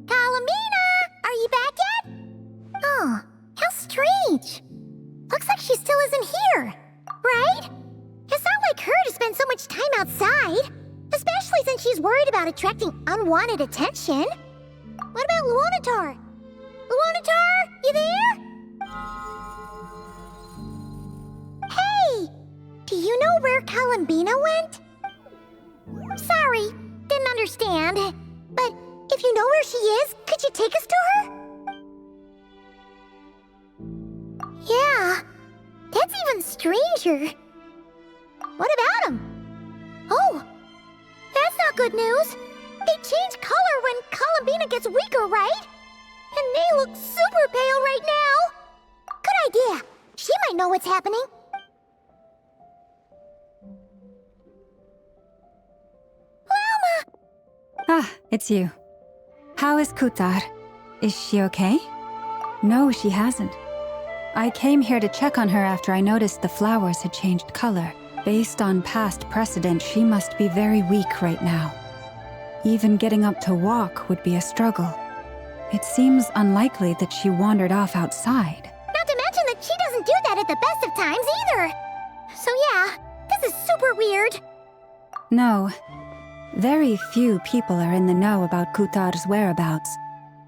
Columbina! Are you back yet? Oh, how strange. Looks like she still isn't here, right? It's not like her to spend so much time outside, especially since she's worried about attracting unwanted attention. What about Luonatar? Luonatar, you there? Hey! Do you know where Columbina went? Sorry, didn't understand. But if you know where she is, could you take us to her? even stranger. What about him? Oh, that's not good news. They change color when Columbina gets weaker, right? And they look super pale right now. Good idea. She might know what's happening. Lauma! Ah, it's you. How is Kutar? Is she okay? No, she hasn't. I came here to check on her after I noticed the flowers had changed color. Based on past precedent, she must be very weak right now. Even getting up to walk would be a struggle. It seems unlikely that she wandered off outside. Not to mention that she doesn't do that at the best of times either. So yeah, this is super weird. No. Very few people are in the know about Kutar's whereabouts.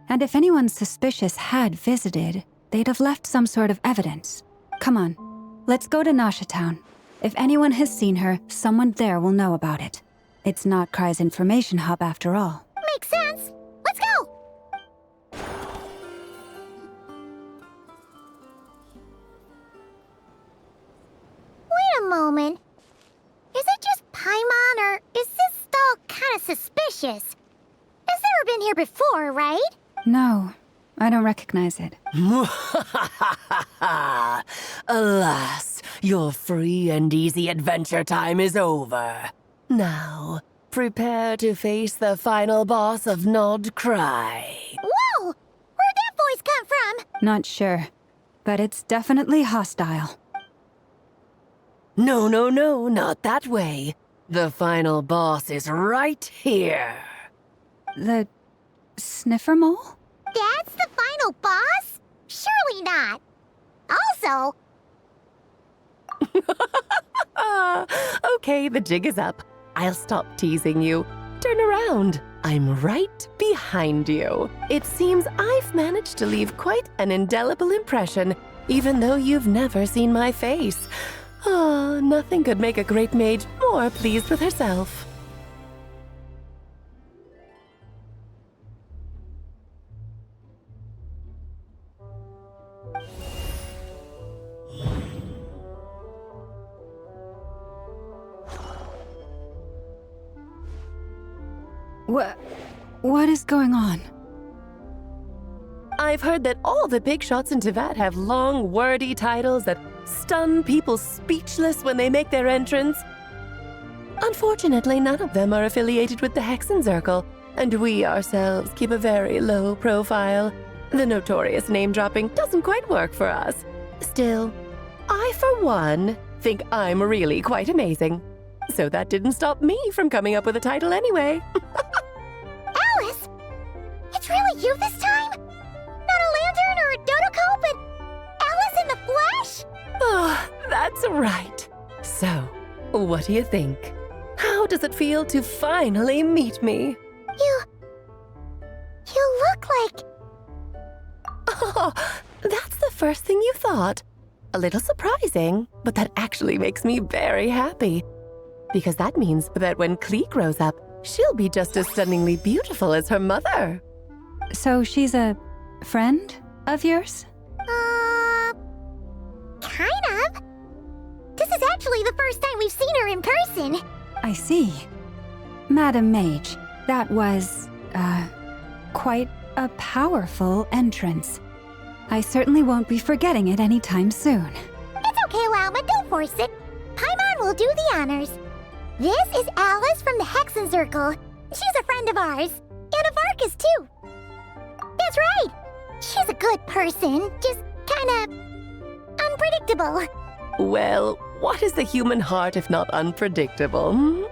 And if anyone suspicious had visited, they'd have left some sort of evidence. Come on, let's go to Nashatown. If anyone has seen her, someone there will know about it. It's Nocturne's information hub after all. Makes sense. Let's go! Wait a moment. Is it just Paimon, or is this stall kind of suspicious? It's never been here before, right? No, I don't recognize it. Alas, your free and easy adventure time is over. Now, prepare to face the final boss of Nocturne. Whoa! Where'd that voice come from? Not sure, but it's definitely hostile. No, not that way. The final boss is right here. The sniffer mole? That's the final boss? Surely not. Also... Okay, the jig is up. I'll stop teasing you. Turn around. I'm right behind you. It seems I've managed to leave quite an indelible impression, even though you've never seen my face. Ah, nothing could make a great mage more pleased with herself. What is going on? I've heard that all the big shots in Teyvat have long, wordy titles that stun people speechless when they make their entrance. Unfortunately, none of them are affiliated with the Hexen Circle, and we ourselves keep a very low profile. The notorious name-dropping doesn't quite work for us. Still, I, for one, think I'm really quite amazing. So that didn't stop me from coming up with a title anyway. Alice? It's really you this time? Not a lantern or a dodo but Alice in the flesh? Oh, that's right. So, what do you think? How does it feel to finally meet me? You look like... Oh, that's the first thing you thought. A little surprising, but that actually makes me very happy. Because that means that when Klee grows up, she'll be just as stunningly beautiful as her mother. So she's a friend of yours? Kind of. This is actually the first time we've seen her in person. I see. Madam Mage, that was, quite a powerful entrance. I certainly won't be forgetting it anytime soon. It's okay, Lauma, don't force it. Paimon will do the honors. This is Alice from the Hexen Circle. She's a friend of ours. And of Arcus, too. That's right. She's a good person, just kinda... unpredictable. Well, what is the human heart if not unpredictable? Hmm?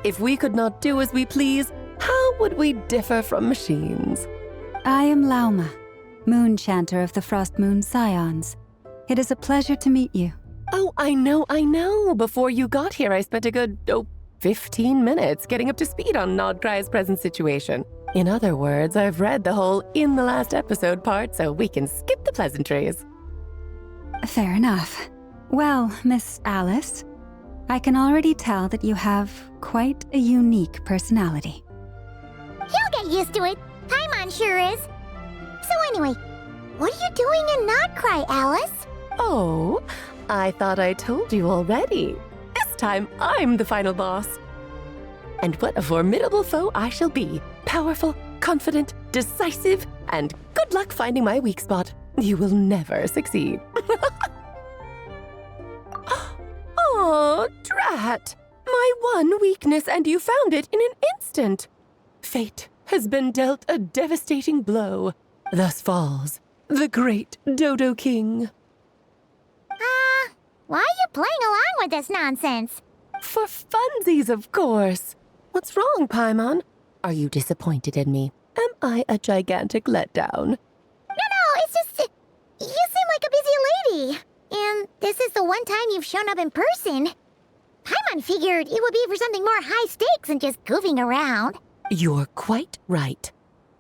If we could not do as we please, how would we differ from machines? I am Lauma, Moon Chanter of the Frost Moon Scions. It is a pleasure to meet you. Oh, I know. Before you got here, I spent a good, 15 minutes getting up to speed on Nocturne's present situation. In other words, I've read the whole in the last episode part, so we can skip the pleasantries. Fair enough. Well, Miss Alice, I can already tell that you have quite a unique personality. You'll get used to it. Paimon sure is. So anyway, what are you doing in Nocturne, Alice? Oh, I thought I told you already. This time, I'm the final boss. And what a formidable foe I shall be. Powerful, confident, decisive, and good luck finding my weak spot. You will never succeed. Oh, drat! My one weakness, and you found it in an instant. Fate has been dealt a devastating blow. Thus falls the great Dodo King. Why are you playing along with this nonsense? For funsies, of course. What's wrong, Paimon? Are you disappointed in me? Am I a gigantic letdown? No, it's just... You seem like a busy lady. And this is the one time you've shown up in person. Paimon figured it would be for something more high stakes than just goofing around. You're quite right.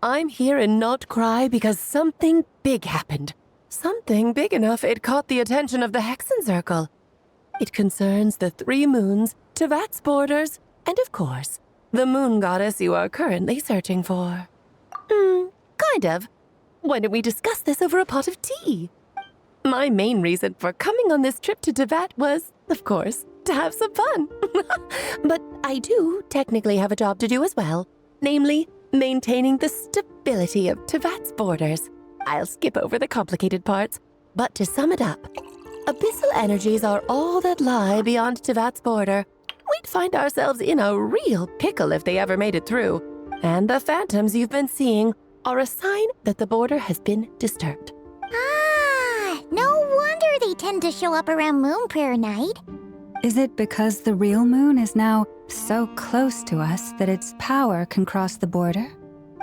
I'm here in Nocturne because something big happened. Something big enough it caught the attention of the Hexen Circle. It concerns the 3 moons, Tevat's borders, and of course, the moon goddess you are currently searching for. Kind of. Why don't we discuss this over a pot of tea? My main reason for coming on this trip to Tevat was, of course, to have some fun. But I do technically have a job to do as well, namely, maintaining the stability of Tevat's borders. I'll skip over the complicated parts, but to sum it up, abyssal energies are all that lie beyond Tevat's border. We'd find ourselves in a real pickle if they ever made it through, and the phantoms you've been seeing are a sign that the border has been disturbed. No wonder they tend to show up around Moon Prayer Night. Is it because the real moon is now so close to us that its power can cross the border?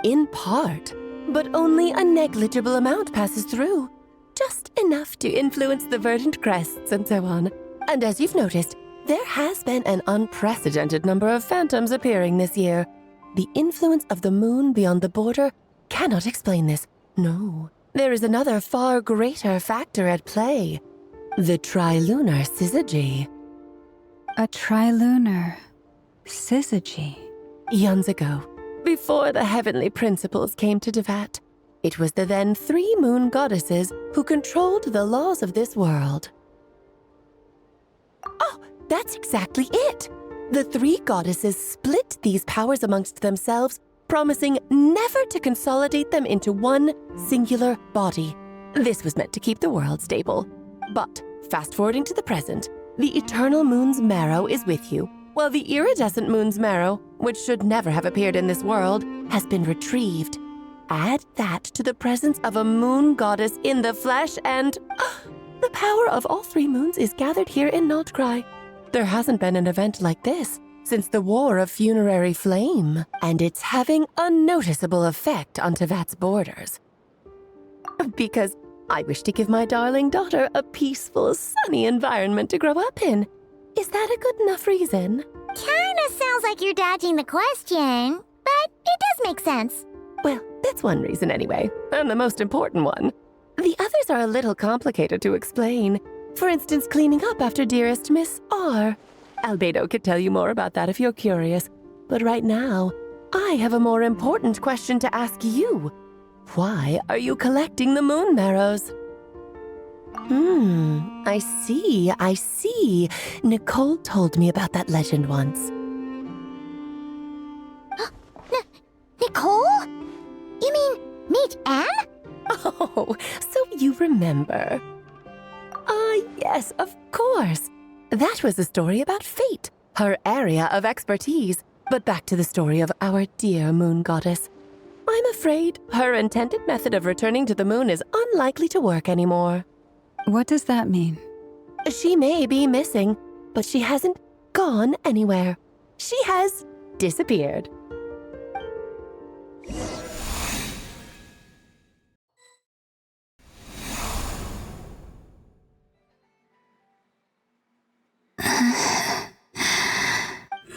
In part, but only a negligible amount passes through. Just enough to influence the verdant crests and so on. And as you've noticed, there has been an unprecedented number of phantoms appearing this year. The influence of the moon beyond the border cannot explain this. No, there is another far greater factor at play. The trilunar syzygy. A trilunar syzygy? Eons ago, before the heavenly principles came to Tevat, it was the then 3 moon goddesses who controlled the laws of this world. Oh, that's exactly it! The 3 goddesses split these powers amongst themselves, promising never to consolidate them into one singular body. This was meant to keep the world stable. But, fast-forwarding to the present, the eternal moon's marrow is with you, while the iridescent moon's marrow, which should never have appeared in this world, has been retrieved. Add that to the presence of a moon goddess in the flesh and... the power of all 3 moons is gathered here in Nocturne. There hasn't been an event like this since the War of Funerary Flame, and it's having a noticeable effect on Tevat's borders. Because I wish to give my darling daughter a peaceful, sunny environment to grow up in. Is that a good enough reason? Kinda sounds like you're dodging the question, but it does make sense. Well, that's one reason anyway, and the most important one. The others are a little complicated to explain. For instance, cleaning up after dearest Miss R. Albedo could tell you more about that if you're curious. But right now, I have a more important question to ask you. Why are you collecting the moon marrows? I see. Nicole told me about that legend once. Nicole? You mean meet Anne? Oh, so you remember. Yes, of course. That was a story about fate, her area of expertise. But back to the story of our dear moon goddess. I'm afraid her intended method of returning to the moon is unlikely to work anymore. What does that mean? She may be missing, but she hasn't gone anywhere. She has disappeared.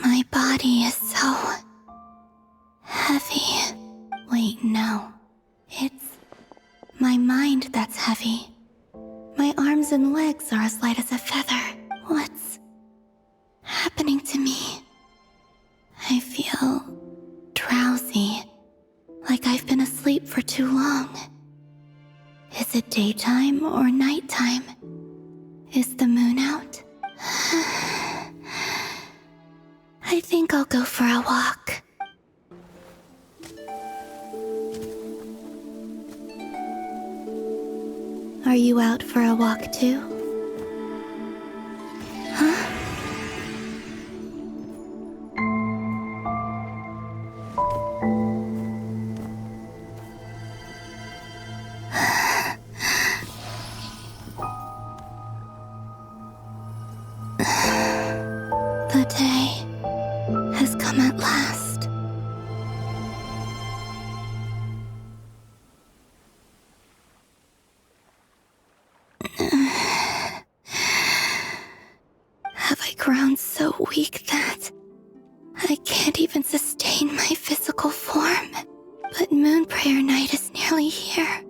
My body is so heavy. Wait, no. It's my mind that's heavy. My arms and legs are as light as a feather. What's happening to me? I feel drowsy, like I've been asleep for too long. Is it daytime or nighttime? Is the moon out? I think I'll go for a walk. Are you out for a walk too? Huh? The day has come at last. Have I grown so weak that I can't even sustain my physical form? But Moon Prayer Night is nearly here.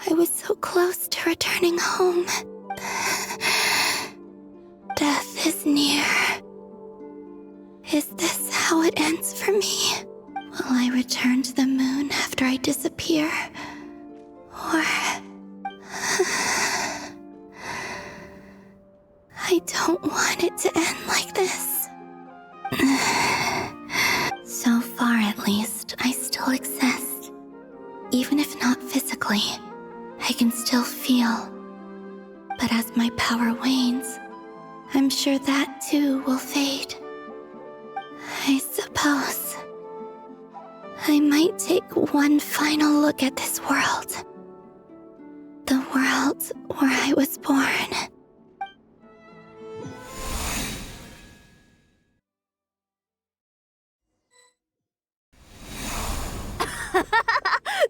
I was so close to returning home. Death is near. Is this how it ends for me? Will I return to the moon after I disappear? Or... I don't want it to end like this. So far, at least, I still exist. Even if not physically, I can still feel. But as my power wanes, I'm sure that too will fade. I suppose I might take one final look at this world. The world where I was born.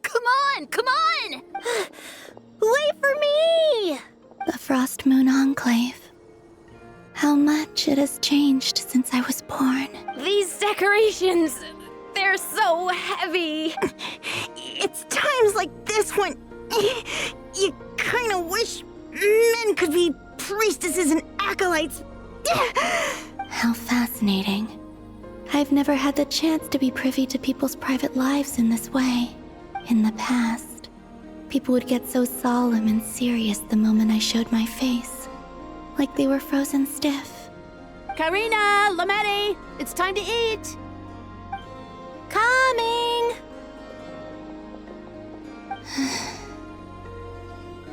Come on! Come on! Wait for me! The Frost Moon Enclave. How much it has changed since I was born. These decorations, they're so heavy. It's times like this when you kind of wish men could be priestesses and acolytes. How fascinating. I've never had the chance to be privy to people's private lives in this way. In the past, people would get so solemn and serious the moment I showed my face. Like they were frozen stiff. Karina, Lametti, it's time to eat. Coming.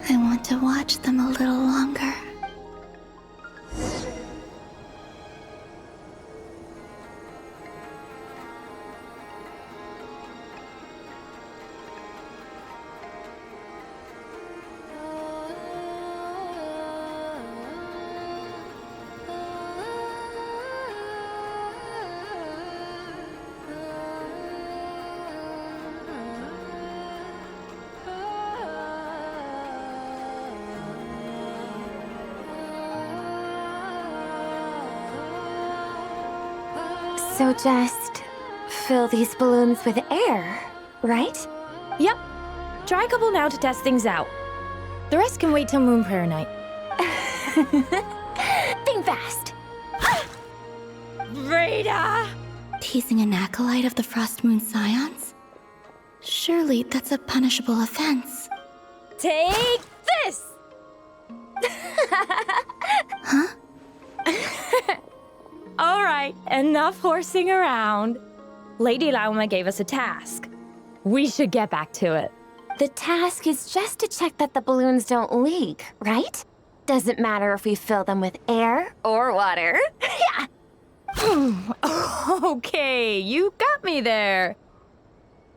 I want to watch them a little longer. So just fill these balloons with air, right? Yep. Try a couple now to test things out. The rest can wait till Moon Prayer Night. Think fast. Vreda! Teasing an acolyte of the Frost Moon Scions? Surely that's a punishable offense. Take this! Huh? All right, enough horsing around. Lady Lauma gave us a task. We should get back to it. The task is just to check that the balloons don't leak, right? Doesn't matter if we fill them with air or water. Yeah. Okay, you got me there.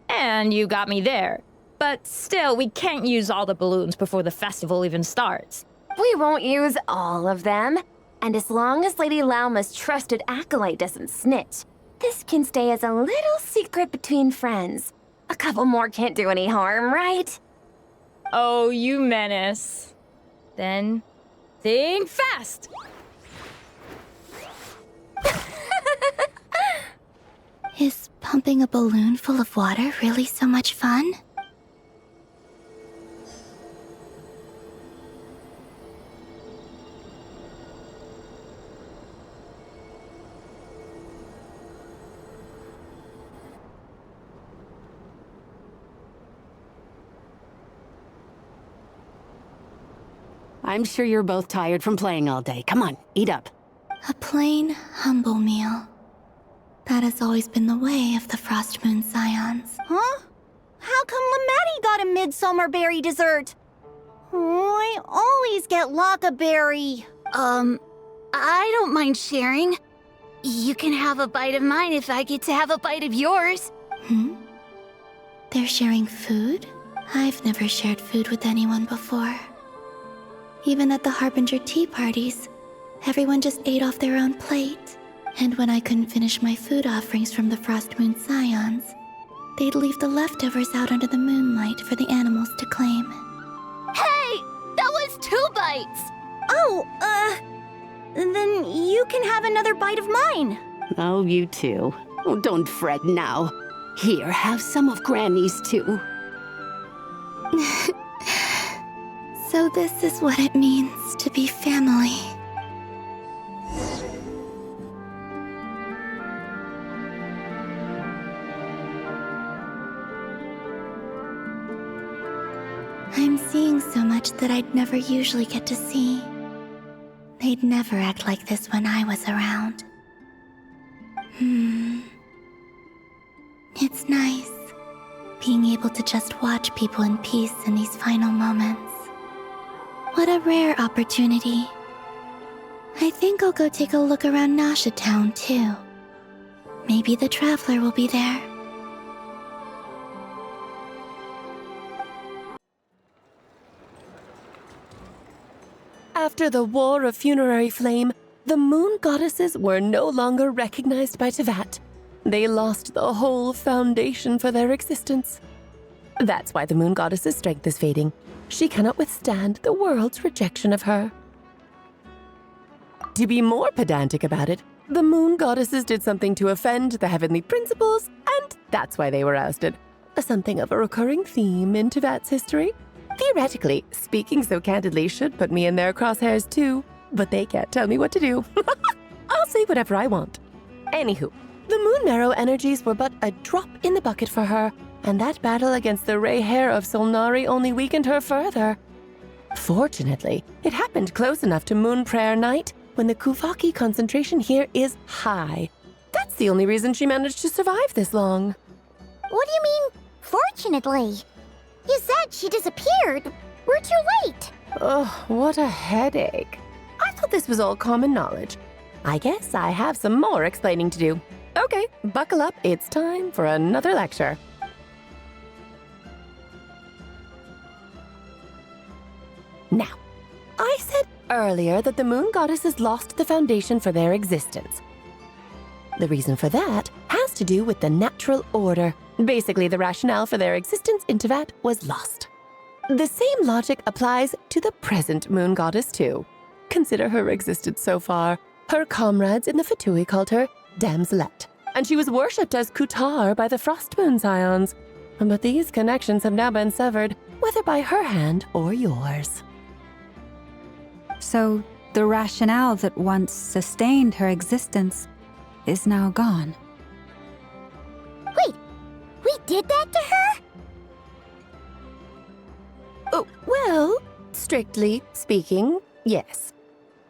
And you got me there. But still, we can't use all the balloons before the festival even starts. We won't use all of them. And as long as Lady Lauma's trusted acolyte doesn't snitch, this can stay as a little secret between friends. A couple more can't do any harm, right? Oh, you menace. Then, think fast! Is pumping a balloon full of water really so much fun? I'm sure you're both tired from playing all day. Come on, eat up. A plain, humble meal. That has always been the way of the Frost Moon Scions. Huh? How come Lametti got a midsummer berry dessert? Oh, I always get Lockaberry. I don't mind sharing. You can have a bite of mine if I get to have a bite of yours. They're sharing food? I've never shared food with anyone before. Even at the Harbinger tea parties, everyone just ate off their own plate. And when I couldn't finish my food offerings from the Frost Moon Scions, they'd leave the leftovers out under the moonlight for the animals to claim. Hey! That was 2 bites! Oh, then you can have another bite of mine. Oh, you too. Oh, don't fret now. Here, have some of Granny's too. So this is what it means to be family. I'm seeing so much that I'd never usually get to see. They'd never act like this when I was around. It's nice, being able to just watch people in peace in these final moments. What a rare opportunity. I think I'll go take a look around Nasha Town, too. Maybe the Traveler will be there. After the War of Funerary Flame, the moon goddesses were no longer recognized by Teyvat. They lost the whole foundation for their existence. That's why the moon goddess's strength is fading. She cannot withstand the world's rejection of her. To be more pedantic about it, the moon goddesses did something to offend the heavenly principles, and that's why they were ousted. Something of a recurring theme in Teyvat's history. Theoretically, speaking so candidly should put me in their crosshairs too, but they can't tell me what to do. I'll say whatever I want. Anywho, the Moon Marrow energies were but a drop in the bucket for her, and that battle against the Ray Hair of Solnari only weakened her further. Fortunately, it happened close enough to Moon Prayer Night when the Kuvaki concentration here is high. That's the only reason she managed to survive this long. What do you mean, fortunately? You said she disappeared. We're too late. Oh, what a headache. I thought this was all common knowledge. I guess I have some more explaining to do. Okay, buckle up. It's time for another lecture. Now, I said earlier that the moon goddesses lost the foundation for their existence. The reason for that has to do with the natural order. Basically, the rationale for their existence in Teyvat was lost. The same logic applies to the present moon goddess, too. Consider her existence so far. Her comrades in the Fatui called her Damselette, and she was worshipped as Kutar by the Frost Moon Scions. But these connections have now been severed, whether by her hand or yours. So, the rationale that once sustained her existence is now gone. Wait, we did that to her? Oh, well, strictly speaking, yes.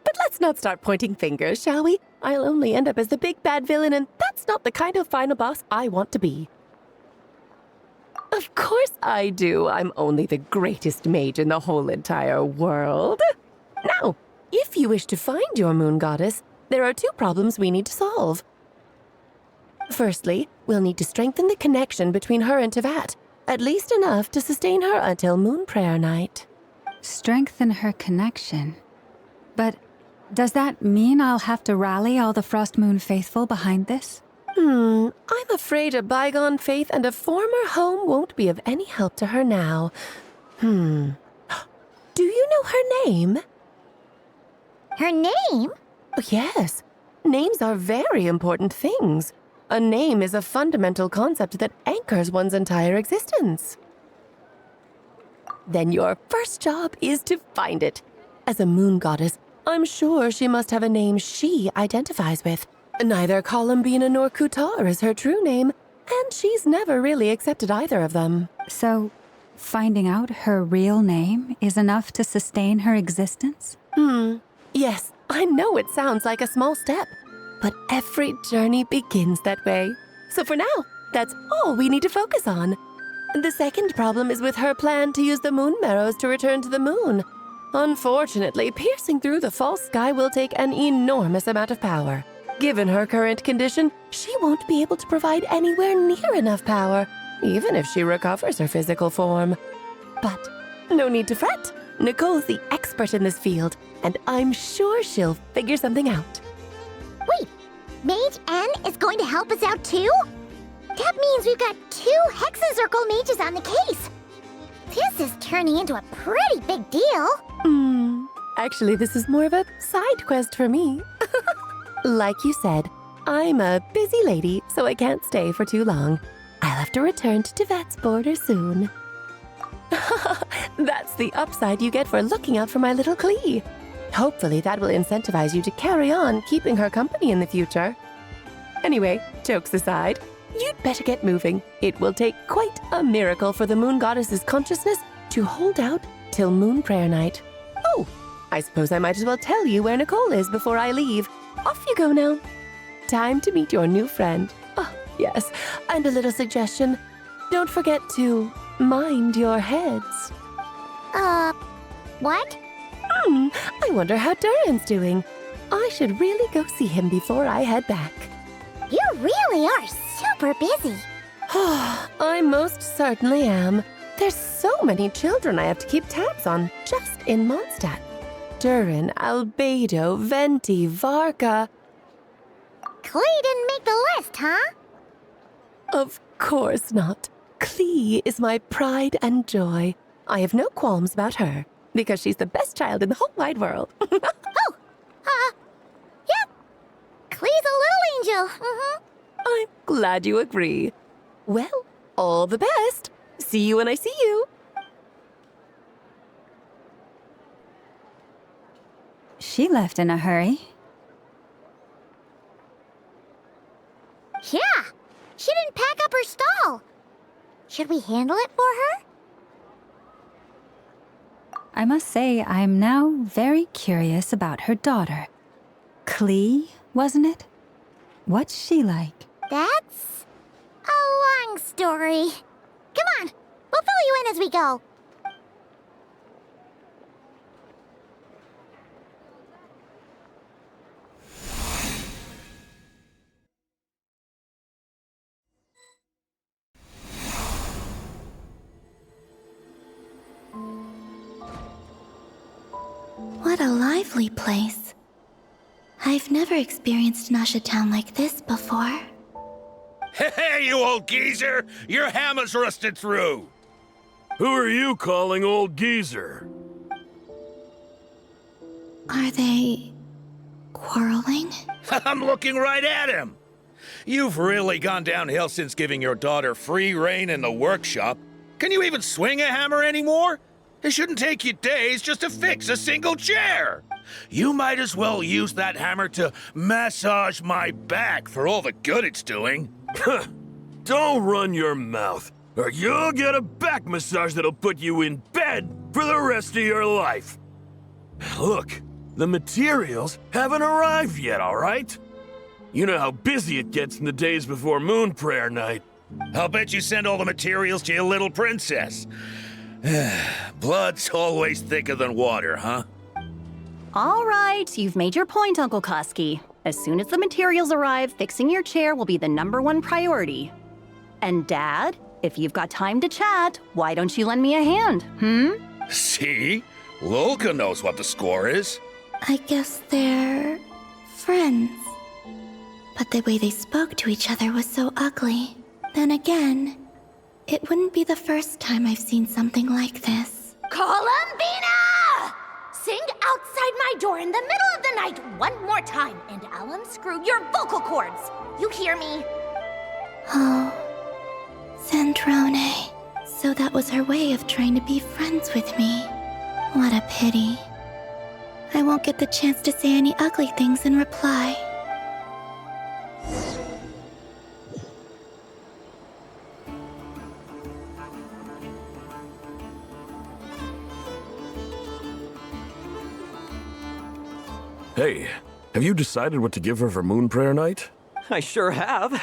But let's not start pointing fingers, shall we? I'll only end up as the big bad villain, and that's not the kind of final boss I want to be. Of course I do. I'm only the greatest mage in the whole entire world. Now, if you wish to find your moon goddess, there are 2 problems we need to solve. Firstly, we'll need to strengthen the connection between her and Teyvat, at least enough to sustain her until Moon Prayer Night. Strengthen her connection? But does that mean I'll have to rally all the Frost Moon faithful behind this? I'm afraid a bygone faith and a former home won't be of any help to her now. Do you know her name? Her name? Yes. Names are very important things. A name is a fundamental concept that anchors one's entire existence. Then your first job is to find it. As a moon goddess, I'm sure she must have a name she identifies with. Neither Columbina nor Kutar is her true name, and she's never really accepted either of them. So, Finding out her real name is enough to sustain her existence? Yes, I know it sounds like a small step, but every journey begins that way. So for now, that's all we need to focus on. The second problem is with her plan to use the moon marrows to return to the moon. Unfortunately, piercing through the false sky will take an enormous amount of power. Given her current condition, she won't be able to provide anywhere near enough power, even if she recovers her physical form. But no need to fret. Nicole's the expert in this field, and I'm sure she'll figure something out. Wait, Mage N is going to help us out too? That means we've got 2 Hexacircle mages on the case. This is turning into a pretty big deal. Actually, this is more of a side quest for me. Like you said, I'm a busy lady, so I can't stay for too long. I'll have to return to Tevet's border soon. That's the upside you get for looking out for my little Klee. Hopefully that will incentivize you to carry on keeping her company in the future. Anyway, jokes aside, you'd better get moving. It will take quite a miracle for the moon goddess's consciousness to hold out till moon prayer night. Oh, I suppose I might as well tell you where Nicole is before I leave. Off you go now. Time to meet your new friend. Oh, yes, and a little suggestion. Don't forget to mind your heads. What? I wonder how Durin's doing. I should really go see him before I head back. You really are super busy. I most certainly am. There's so many children I have to keep tabs on just in Mondstadt. Durin, Albedo, Venti, Varka. Klee didn't make the list, huh? Of course not. Klee is my pride and joy. I have no qualms about her, because she's the best child in the whole wide world. Yep. Klee's a little angel. I'm glad you agree. Well, all the best. See you when I see you. She left in a hurry. Yeah, she didn't pack up her stall. Should we handle it for her? I must say, I'm now very curious about her daughter. Klee, wasn't it? What's she like? That's a long story. Come on, we'll fill you in as we go. What a lively place. I've never experienced Nasha Town like this before. Hey, you old geezer! Your hammer's rusted through! Who are you calling old geezer? Are they quarreling? I'm looking right at him! You've really gone downhill since giving your daughter free rein in the workshop. Can you even swing a hammer anymore? It shouldn't take you days just to fix a single chair. You might as well use that hammer to massage my back for all the good it's doing. Don't run your mouth, or you'll get a back massage that'll put you in bed for the rest of your life. Look, the materials haven't arrived yet, all right? You know how busy it gets in the days before moon prayer night. I'll bet you send all the materials to your little princess. Blood's always thicker than water, huh? All right, you've made your point, Uncle Koski. As soon as the materials arrive, fixing your chair will be the #1 priority. And Dad, if you've got time to chat, why don't you lend me a hand, See? Lolka knows what the score is. I guess they're friends. But the way they spoke to each other was so ugly. Then again, it wouldn't be the first time I've seen something like this. Columbina! Sing outside my door in the middle of the night one more time, and I'll unscrew your vocal cords. You hear me? Oh, Zandrone. So that was her way of trying to be friends with me. What a pity. I won't get the chance to say any ugly things in reply. Hey, have you decided what to give her for Moon Prayer Night? I sure have.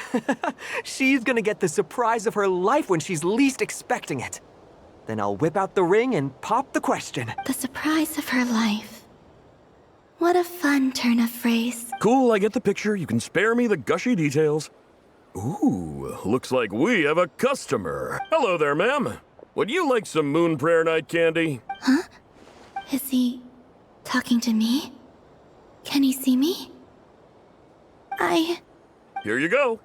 She's gonna get the surprise of her life when she's least expecting it. Then I'll whip out the ring and pop the question. The surprise of her life. What a fun turn of phrase. Cool, I get the picture. You can spare me the gushy details. Ooh, looks like we have a customer. Hello there, ma'am. Would you like some Moon Prayer Night candy? Huh? Is he talking to me? Can he see me? Here you go.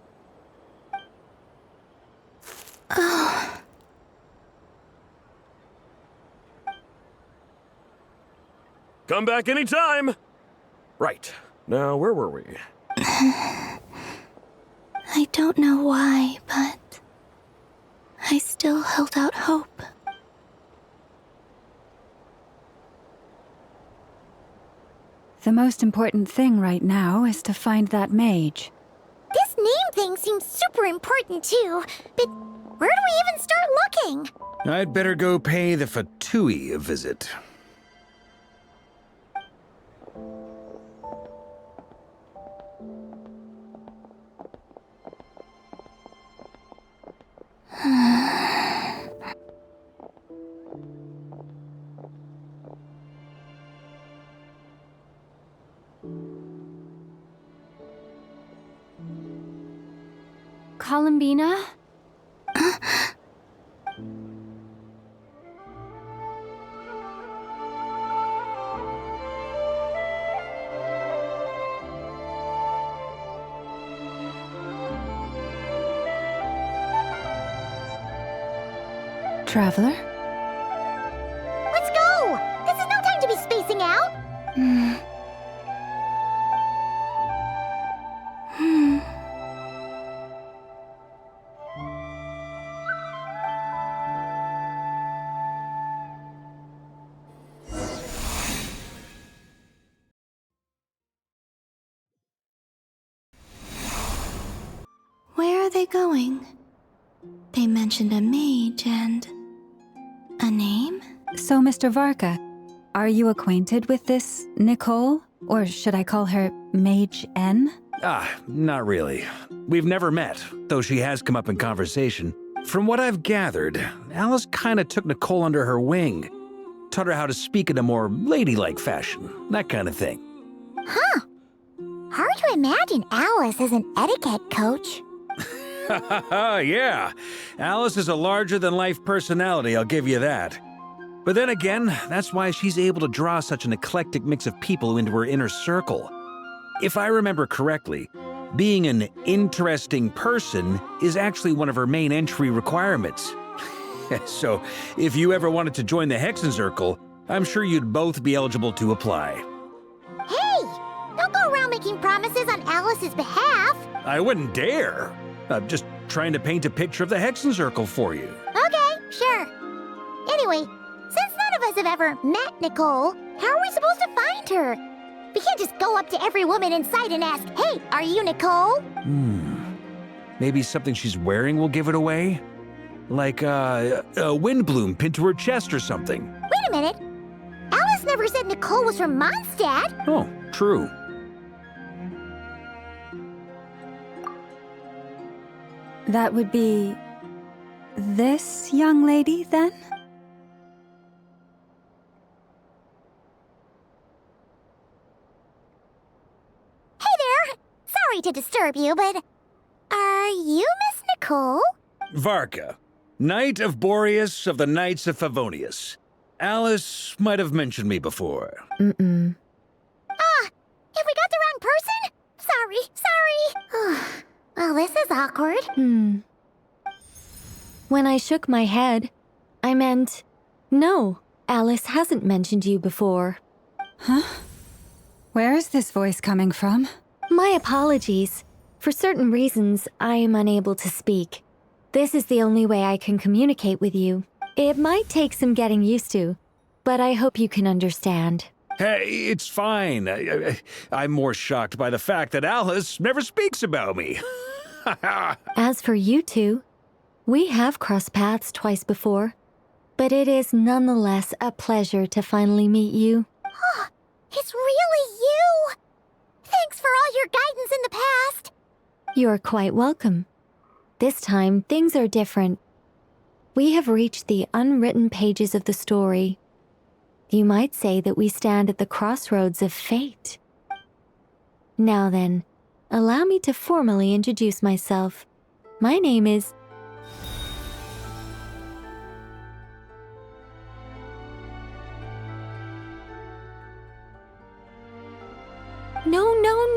Oh. Come back anytime. Right. Now, where were we? I don't know why, but I still held out hope. The most important thing right now is to find that mage. This name thing seems super important too, but where do we even start looking? I'd better go pay the Fatui a visit. Columbina? Traveler? Let's go! This is no time to be spacing out! Where are they going? They mentioned a mage and a name? So, Mr. Varka, are you acquainted with this Nicole? Or should I call her Mage N? Not really. We've never met, though she has come up in conversation. From what I've gathered, Alice kinda took Nicole under her wing. Taught her how to speak in a more ladylike fashion, that kind of thing. Huh. Hard to imagine Alice as an etiquette coach. Yeah, Alice is a larger-than-life personality, I'll give you that. But then again, that's why she's able to draw such an eclectic mix of people into her inner circle. If I remember correctly, being an interesting person is actually one of her main entry requirements. So, if you ever wanted to join the Hexencircle, I'm sure you'd both be eligible to apply. Hey! Don't go around making promises on Alice's behalf! I wouldn't dare. I'm just trying to paint a picture of the Hexencircle for you. Okay, sure. Anyway, since none of us have ever met Nicole, how are we supposed to find her? We can't just go up to every woman in sight and ask, "Hey, are you Nicole?" Maybe something she's wearing will give it away? Like a windbloom pinned to her chest or something. Wait a minute. Alice never said Nicole was from Mondstadt. Oh, true. That would be this young lady, then? Hey there! Sorry to disturb you, but are you Miss Nicole? Varka, Knight of Boreas of the Knights of Favonius. Alice might have mentioned me before. Have we got the wrong person? Sorry. Well, this is awkward. When I shook my head, I meant, no, Alice hasn't mentioned you before. Huh? Where is this voice coming from? My apologies. For certain reasons, I am unable to speak. This is the only way I can communicate with you. It might take some getting used to, but I hope you can understand. Hey, it's fine. I'm more shocked by the fact that Alice never speaks about me. As for you two, we have crossed paths twice before, but it is nonetheless a pleasure to finally meet you. It's really you! Thanks for all your guidance in the past! You're quite welcome. This time, things are different. We have reached the unwritten pages of the story. You might say that we stand at the crossroads of fate. Now then, allow me to formally introduce myself. My name is...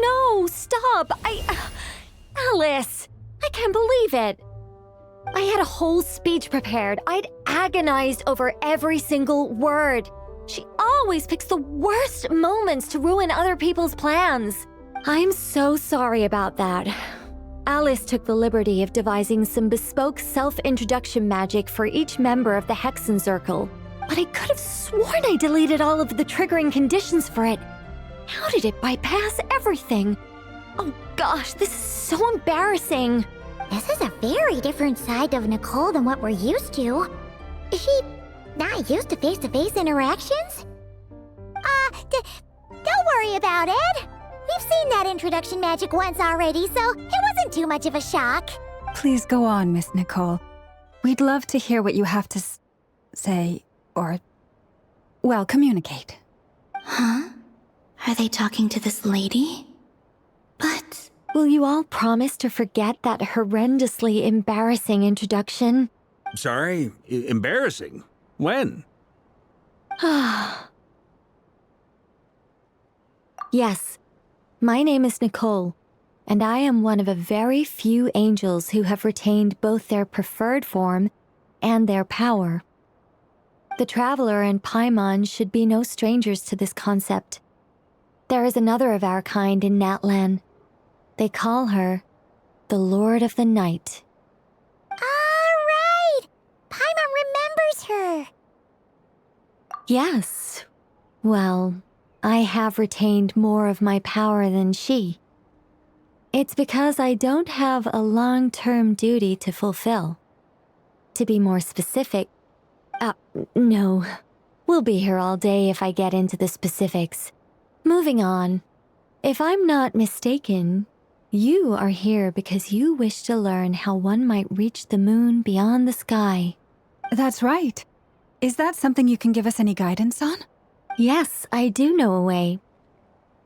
No, stop! Alice! I can't believe it! I had a whole speech prepared. I'd agonized over every single word. She always picks the worst moments to ruin other people's plans. I'm so sorry about that. Alice took the liberty of devising some bespoke self-introduction magic for each member of the Hexen Circle. But I could have sworn I deleted all of the triggering conditions for it. How did it bypass everything? Oh gosh, this is so embarrassing. This is a very different side of Nicole than what we're used to. Is she not used to face-to-face interactions? Don't worry about it. We've seen that introduction magic once already, so it wasn't too much of a shock. Please go on, Miss Nicole. We'd love to hear what you have to say, or, well, communicate. Huh? Are they talking to this lady? But... Will you all promise to forget that horrendously embarrassing introduction? Sorry? Embarrassing? When? Yes. My name is Nicole, and I am one of a very few angels who have retained both their preferred form and their power. The Traveler and Paimon should be no strangers to this concept. There is another of our kind in Natlan. They call her the Lord of the Night. Right! Paimon remembers her. Yes. Well, I have retained more of my power than she. It's because I don't have a long-term duty to fulfill. To be more specific... no. We'll be here all day if I get into the specifics. Moving on. If I'm not mistaken, you are here because you wish to learn how one might reach the moon beyond the sky. That's right. Is that something you can give us any guidance on? Yes, I do know a way.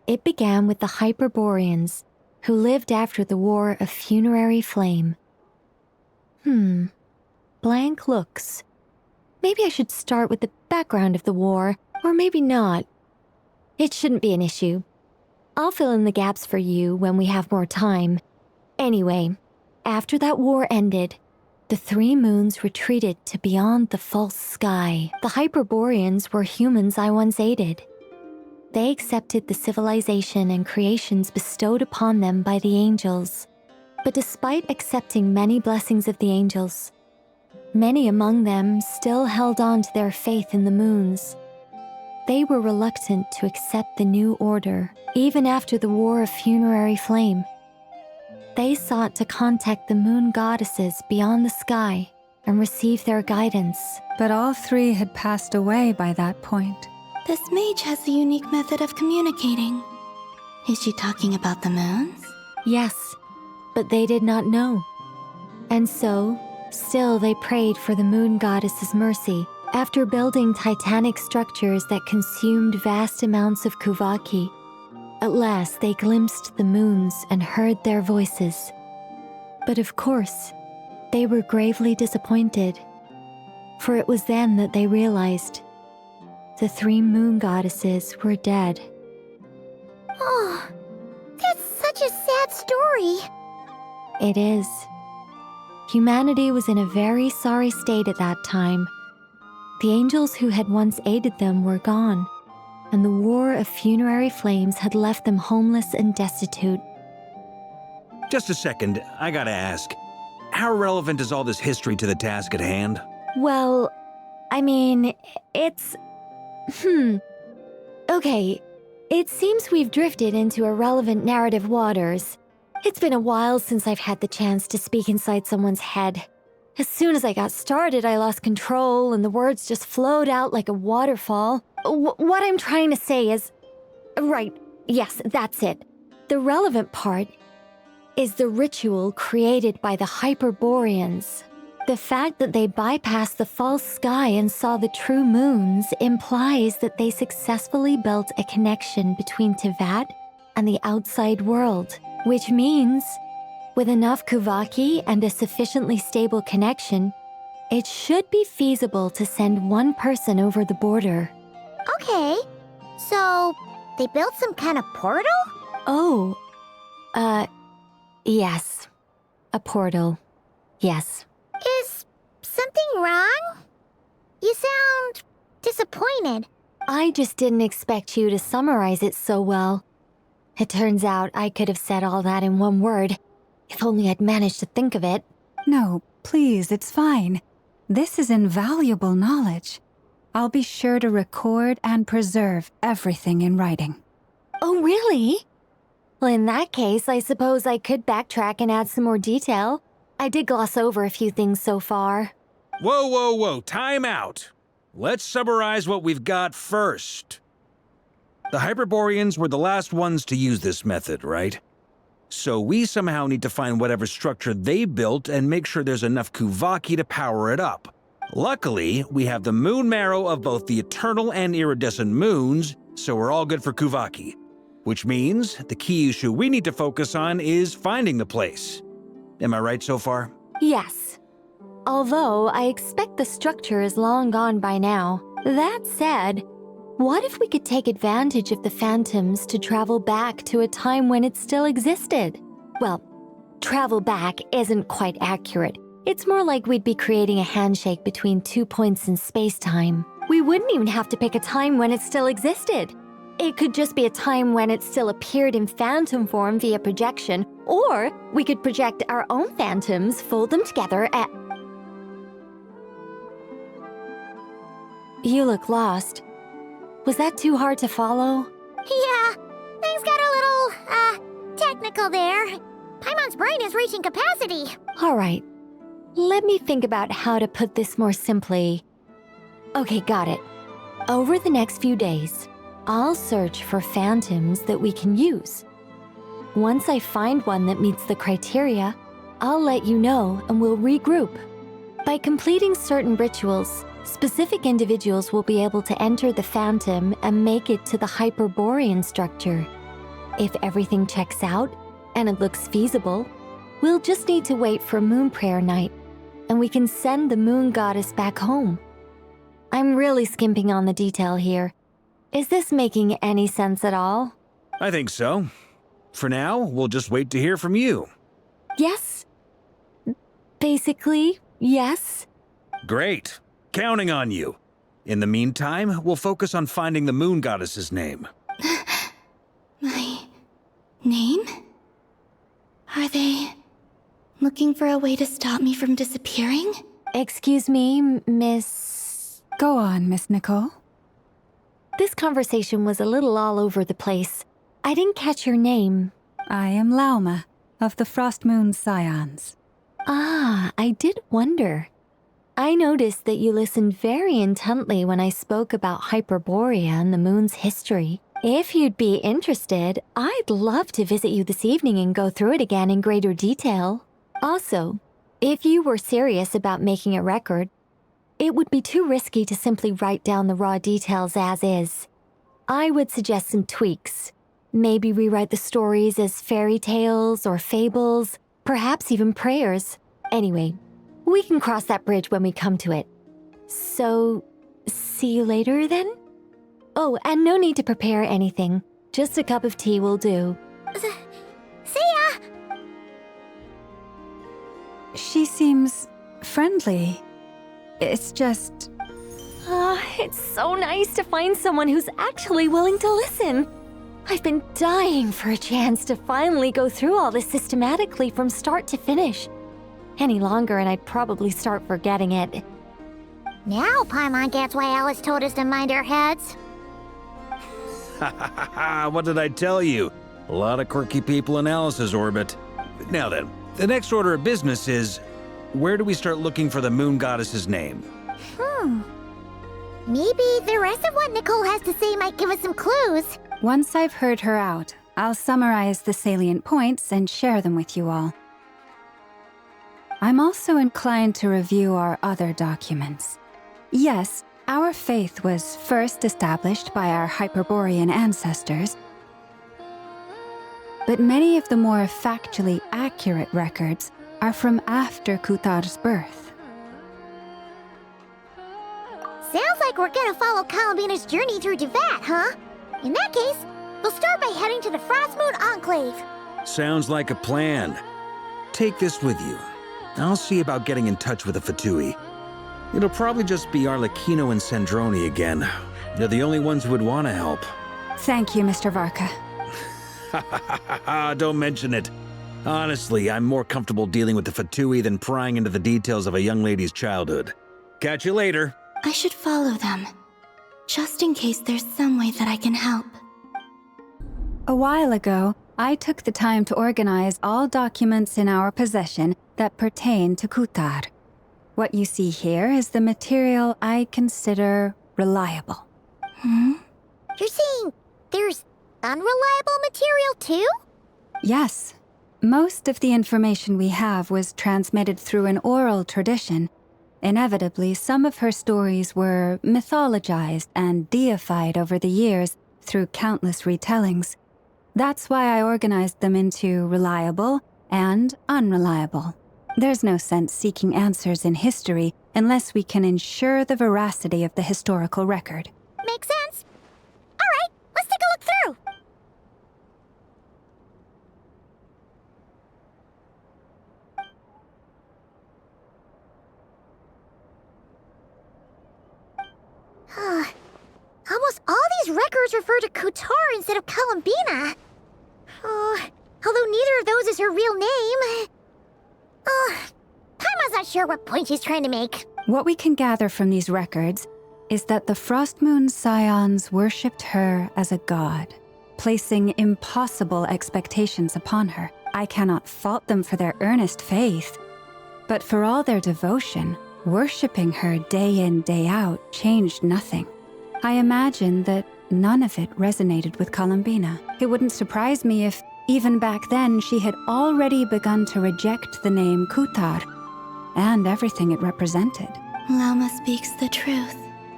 It began with the Hyperboreans, who lived after the War of Funerary Flame. Blank looks. Maybe I should start with the background of the war, or maybe not. It shouldn't be an issue. I'll fill in the gaps for you when we have more time. Anyway, after that war ended, the three moons retreated to beyond the false sky. The Hyperboreans were humans I once aided. They accepted the civilization and creations bestowed upon them by the angels. But despite accepting many blessings of the angels, many among them still held on to their faith in the moons. They were reluctant to accept the new order, even after the War of Funerary Flame. They sought to contact the moon goddesses beyond the sky and receive their guidance. But all three had passed away by that point. This mage has a unique method of communicating. Is she talking about the moons? Yes, but they did not know. And so, still they prayed for the moon goddess's mercy. After building titanic structures that consumed vast amounts of Kuvaki, at last they glimpsed the moons and heard their voices. But of course, they were gravely disappointed, for it was then that they realized the three moon goddesses were dead. Oh, that's such a sad story. It is. Humanity was in a very sorry state at that time. The angels who had once aided them were gone, and the War of Funerary Flames had left them homeless and destitute. Just a second, I gotta ask. How relevant is all this history to the task at hand? Well, I mean, it's... Okay, it seems we've drifted into irrelevant narrative waters. It's been a while since I've had the chance to speak inside someone's head. As soon as I got started, I lost control and the words just flowed out like a waterfall. What I'm trying to say is, Right, yes, that's it. The relevant part is the ritual created by the Hyperboreans. The fact that they bypassed the false sky and saw the true moons implies that they successfully built a connection between Teyvat and the outside world, which means, with enough Kuvaki and a sufficiently stable connection, it should be feasible to send one person over the border. Okay, so they built some kind of portal? Oh, yes. A portal. Yes. Is something wrong? You sound disappointed. I just didn't expect you to summarize it so well. It turns out I could have said all that in one word, if only I'd managed to think of it. No, please, it's fine. This is invaluable knowledge. I'll be sure to record and preserve everything in writing. Oh, really? Well, in that case, I suppose I could backtrack and add some more detail. I did gloss over a few things so far. Whoa, whoa, whoa, time out. Let's summarize what we've got first. The Hyperboreans were the last ones to use this method, right? So we somehow need to find whatever structure they built and make sure there's enough Kuvaki to power it up. Luckily, we have the moon marrow of both the eternal and iridescent moons, so we're all good for Kuvaki. Which means the key issue we need to focus on is finding the place. Am I right so far? Yes. Although I expect the structure is long gone by now. That said, what if we could take advantage of the phantoms to travel back to a time when it still existed? Well, travel back isn't quite accurate. It's more like we'd be creating a handshake between 2 points in space-time. We wouldn't even have to pick a time when it still existed. It could just be a time when it still appeared in phantom form via projection, or we could project our own phantoms, fold them together, and... You look lost. Was that too hard to follow? Yeah, things got a little, technical there. Paimon's brain is reaching capacity. All right. Let me think about how to put this more simply. Okay, got it. Over the next few days, I'll search for phantoms that we can use. Once I find one that meets the criteria, I'll let you know and we'll regroup. By completing certain rituals, specific individuals will be able to enter the phantom and make it to the Hyperborean structure. If everything checks out and it looks feasible, we'll just need to wait for Moon Prayer Night, and we can send the moon goddess back home. I'm really skimping on the detail here. Is this making any sense at all? I think so. For now, we'll just wait to hear from you. Yes. Basically, yes. Great. Counting on you. In the meantime, we'll focus on finding the moon goddess's name. My name? Are they looking for a way to stop me from disappearing? Excuse me, Miss... Go on, Miss Nicole. This conversation was a little all over the place. I didn't catch your name. I am Lauma, of the Frost Moon Scions. Ah, I did wonder. I noticed that you listened very intently when I spoke about Hyperborea and the moon's history. If you'd be interested, I'd love to visit you this evening and go through it again in greater detail. Also, if you were serious about making a record, it would be too risky to simply write down the raw details as is. I would suggest some tweaks. Maybe rewrite the stories as fairy tales or fables, perhaps even prayers. Anyway, we can cross that bridge when we come to it. So, see you later then? Oh, and no need to prepare anything. Just a cup of tea will do. See ya! She seems friendly. It's just... It's so nice to find someone who's actually willing to listen. I've been dying for a chance to finally go through all this systematically from start to finish. Any longer and I'd probably start forgetting it. Now Paimon gets why Alice told us to mind our heads. What did I tell you? A lot of quirky people in Alice's orbit. Now then, the next order of business is, where do we start looking for the moon goddess's name? Maybe the rest of what Nicole has to say might give us some clues. Once I've heard her out, I'll summarize the salient points and share them with you all. I'm also inclined to review our other documents. Yes, our faith was first established by our Hyperborean ancestors, but many of the more factually accurate records are from after Kutar's birth. Sounds like we're gonna follow Columbina's journey through Devat, huh? In that case, we'll start by heading to the Frostmoon Enclave. Sounds like a plan. Take this with you. I'll see about getting in touch with the Fatui. It'll probably just be Arlecchino and Sandroni again. They're the only ones who would want to help. Thank you, Mr. Varka. Don't mention it. Honestly, I'm more comfortable dealing with the Fatui than prying into the details of a young lady's childhood. Catch you later. I should follow them, just in case there's some way that I can help. A while ago, I took the time to organize all documents in our possession that pertain to Kutar. What you see here is the material I consider reliable. You're saying there's unreliable material too? Yes. Most of the information we have was transmitted through an oral tradition. Inevitably, some of her stories were mythologized and deified over the years through countless retellings. That's why I organized them into reliable and unreliable. There's no sense seeking answers in history unless we can ensure the veracity of the historical record. Makes sense. All right, let's take a look through. Almost all these records refer to Kutar instead of Columbina. Although neither of those is her real name. Paimon's not sure what point she's trying to make. What we can gather from these records is that the Frostmoon Scions worshipped her as a god, placing impossible expectations upon her. I cannot fault them for their earnest faith, but for all their devotion, worshipping her day in, day out changed nothing. I imagine that none of it resonated with Columbina. It wouldn't surprise me if, even back then, she had already begun to reject the name Kutar and everything it represented. Lauma speaks the truth.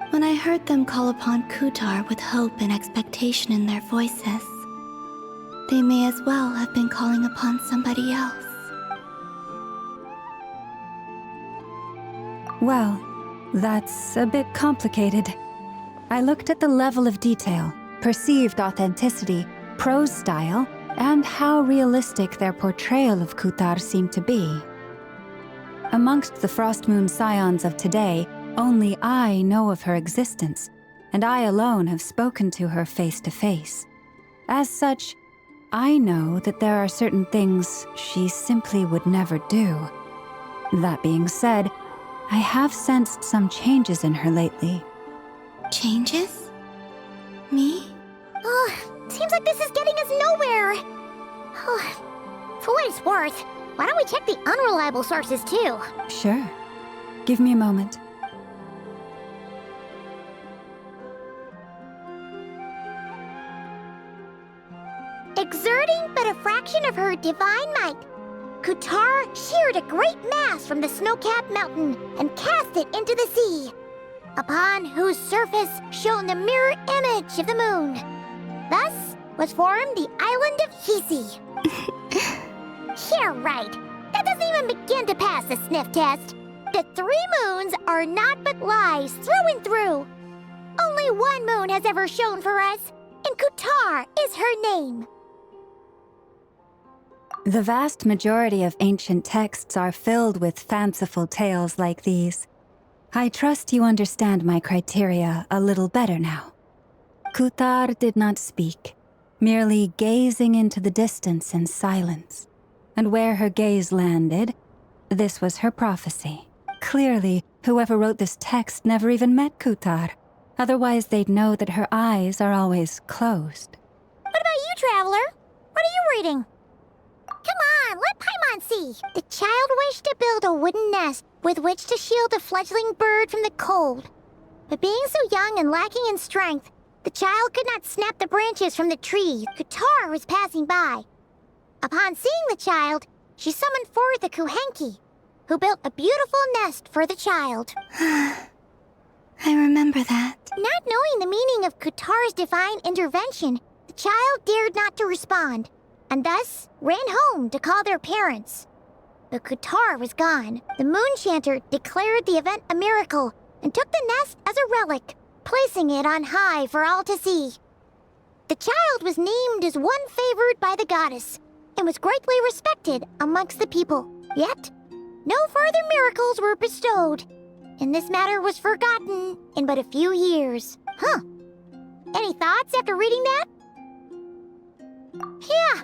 When I heard them call upon Kutar with hope and expectation in their voices, they may as well have been calling upon somebody else. Well, that's a bit complicated. I looked at the level of detail, perceived authenticity, prose style, and how realistic their portrayal of Kutar seemed to be. Amongst the Frostmoon Scions of today, only I know of her existence, and I alone have spoken to her face to face. As such, I know that there are certain things she simply would never do. That being said, I have sensed some changes in her lately. Changes? Me? Seems like this is getting us nowhere. For what it's worth, why don't we check the unreliable sources too? Sure. Give me a moment. Exerting but a fraction of her divine might, Kutar sheared a great mass from the snow-capped mountain and cast it into the sea, upon whose surface shone the mirror image of the moon. Thus was formed the island of Hisi. Yeah, right. That doesn't even begin to pass the sniff test. The 3 moons are naught but lies through and through. Only one moon has ever shone for us, and Kutar is her name. The vast majority of ancient texts are filled with fanciful tales like these. I trust you understand my criteria a little better now. Kutar did not speak, merely gazing into the distance in silence. And where her gaze landed, this was her prophecy. Clearly, whoever wrote this text never even met Kutar. Otherwise, they'd know that her eyes are always closed. What about you, Traveler? What are you reading? Come on, let Paimon see. The child wished to build a wooden nest with which to shield a fledgling bird from the cold. But being so young and lacking in strength, The child could not snap the branches from the tree Kutar was passing by. Upon seeing the child, she summoned forth a Kuhenki, who built a beautiful nest for the child. I remember that. Not knowing the meaning of Kutar's divine intervention, the child dared not to respond, and thus ran home to call their parents. But Kutar was gone. The moon chanter declared the event a miracle and took the nest as a relic, placing it on high for all to see. The child was named as one favored by the goddess and was greatly respected amongst the people. Yet, no further miracles were bestowed, and this matter was forgotten in but a few years. Huh. Any thoughts after reading that? Yeah.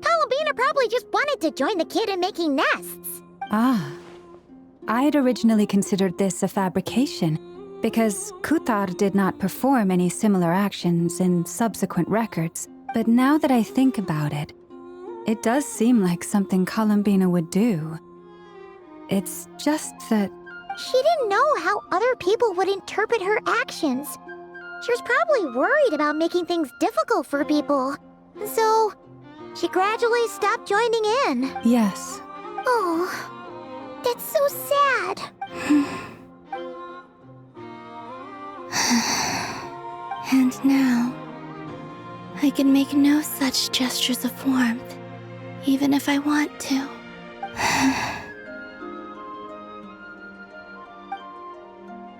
Columbina probably just wanted to join the kid in making nests. Ah. I had originally considered this a fabrication, because Kutar did not perform any similar actions in subsequent records. But now that I think about it, it does seem like something Columbina would do. It's just that... She didn't know how other people would interpret her actions. She was probably worried about making things difficult for people. So, she gradually stopped joining in. Yes. Oh, that's so sad. And now, I can make no such gestures of warmth, even if I want to.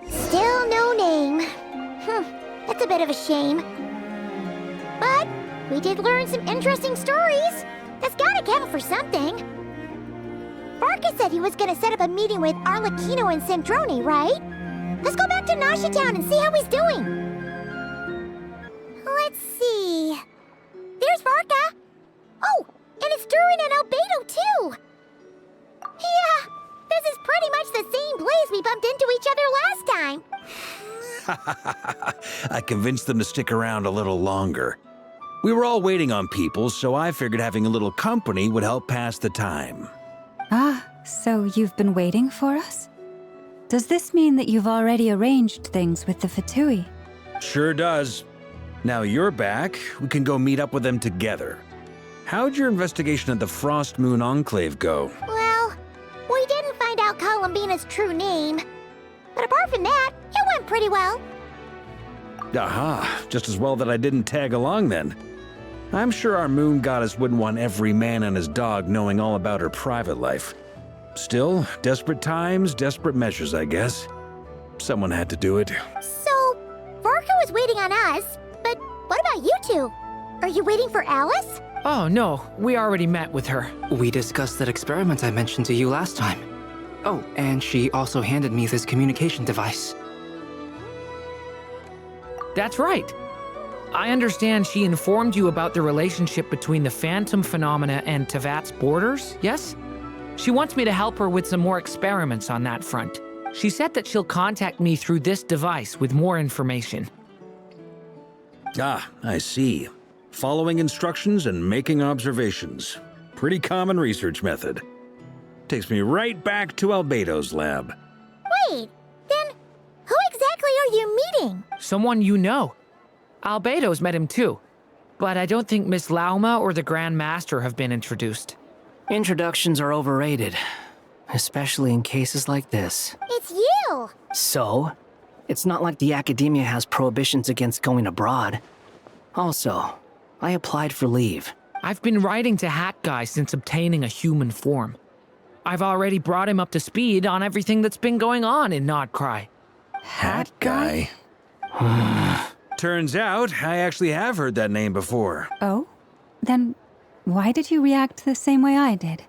Still no name. That's a bit of a shame. But we did learn some interesting stories. That's gotta count for something. Varka said he was gonna set up a meeting with Arlecchino and Sandrone, right? Let's go back to Nasha Town and see how he's doing. Let's see. There's Varka. Oh, and it's Durin and Albedo too. Yeah, this is pretty much the same place we bumped into each other last time. I convinced them to stick around a little longer. We were all waiting on people, so I figured having a little company would help pass the time. Ah, so you've been waiting for us? Does this mean that you've already arranged things with the Fatui? Sure does. Now you're back, we can go meet up with them together. How'd your investigation at the Frost Moon Enclave go? Well, we didn't find out Columbina's true name. But apart from that, it went pretty well. Aha, just as well that I didn't tag along then. I'm sure our moon goddess wouldn't want every man and his dog knowing all about her private life. Still, desperate times, desperate measures, I guess. Someone had to do it. So, Varka was waiting on us, but what about you two? Are you waiting for Alice? Oh no, we already met with her. We discussed that experiment I mentioned to you last time. Oh, and she also handed me this communication device. That's right. I understand she informed you about the relationship between the phantom phenomena and Tevat's borders, yes? She wants me to help her with some more experiments on that front. She said that she'll contact me through this device with more information. Ah, I see. Following instructions and making observations. Pretty common research method. Takes me right back to Albedo's lab. Wait, then who exactly are you meeting? Someone you know. Albedo's met him too, but I don't think Miss Lauma or the Grand Master have been introduced. Introductions are overrated, especially in cases like this. It's you! So? It's not like the academia has prohibitions against going abroad. Also, I applied for leave. I've been writing to Hat Guy since obtaining a human form. I've already brought him up to speed on everything that's been going on in Nocturne. Hat Guy? Turns out, I actually have heard that name before. Oh? Then why did you react the same way I did?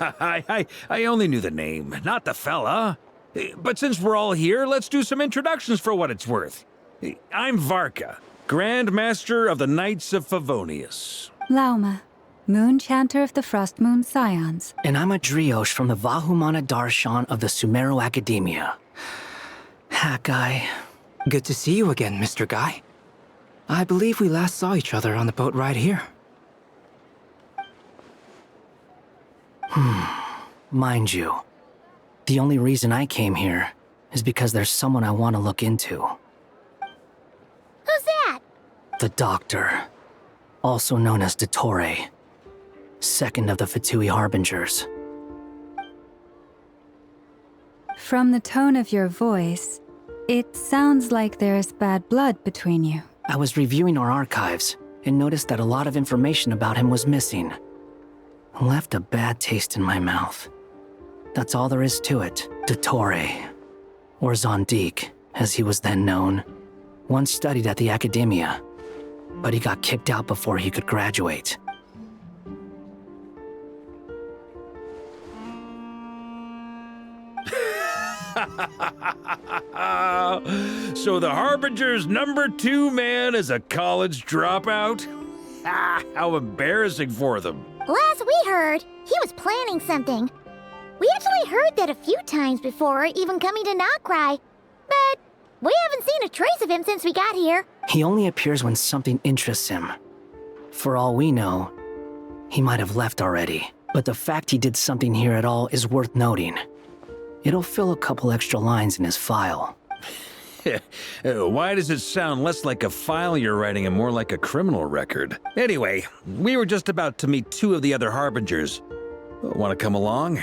I only knew the name, not the fella. But since we're all here, let's do some introductions for what it's worth. I'm Varka, Grand Master of the Knights of Favonius. Lauma, Moon Chanter of the Frost Moon Scions. And I'm a Driosh from the Vahumana Darshan of the Sumero Academia. Hat Guy. Good to see you again, Mr. Guy. I believe we last saw each other on the boat ride here. Mind you, the only reason I came here is because there's someone I want to look into. Who's that? The Doctor, also known as Dottore, second of the Fatui Harbingers. From the tone of your voice, it sounds like there's bad blood between you. I was reviewing our archives and noticed that a lot of information about him was missing. Left a bad taste in my mouth. That's all there is to it. Dottore, or Zondique, as he was then known, once studied at the Academia, but he got kicked out before he could graduate. So the Harbinger's #2 man is a college dropout? How embarrassing for them. Last we heard, he was planning something. We actually heard that a few times before, even coming to Nocturne, but we haven't seen a trace of him since we got here. He only appears when something interests him. For all we know, he might have left already, but the fact he did something here at all is worth noting. It'll fill a couple extra lines in his file. Why does it sound less like a file you're writing and more like a criminal record? Anyway, we were just about to meet 2 of the other Harbingers. Want to come along?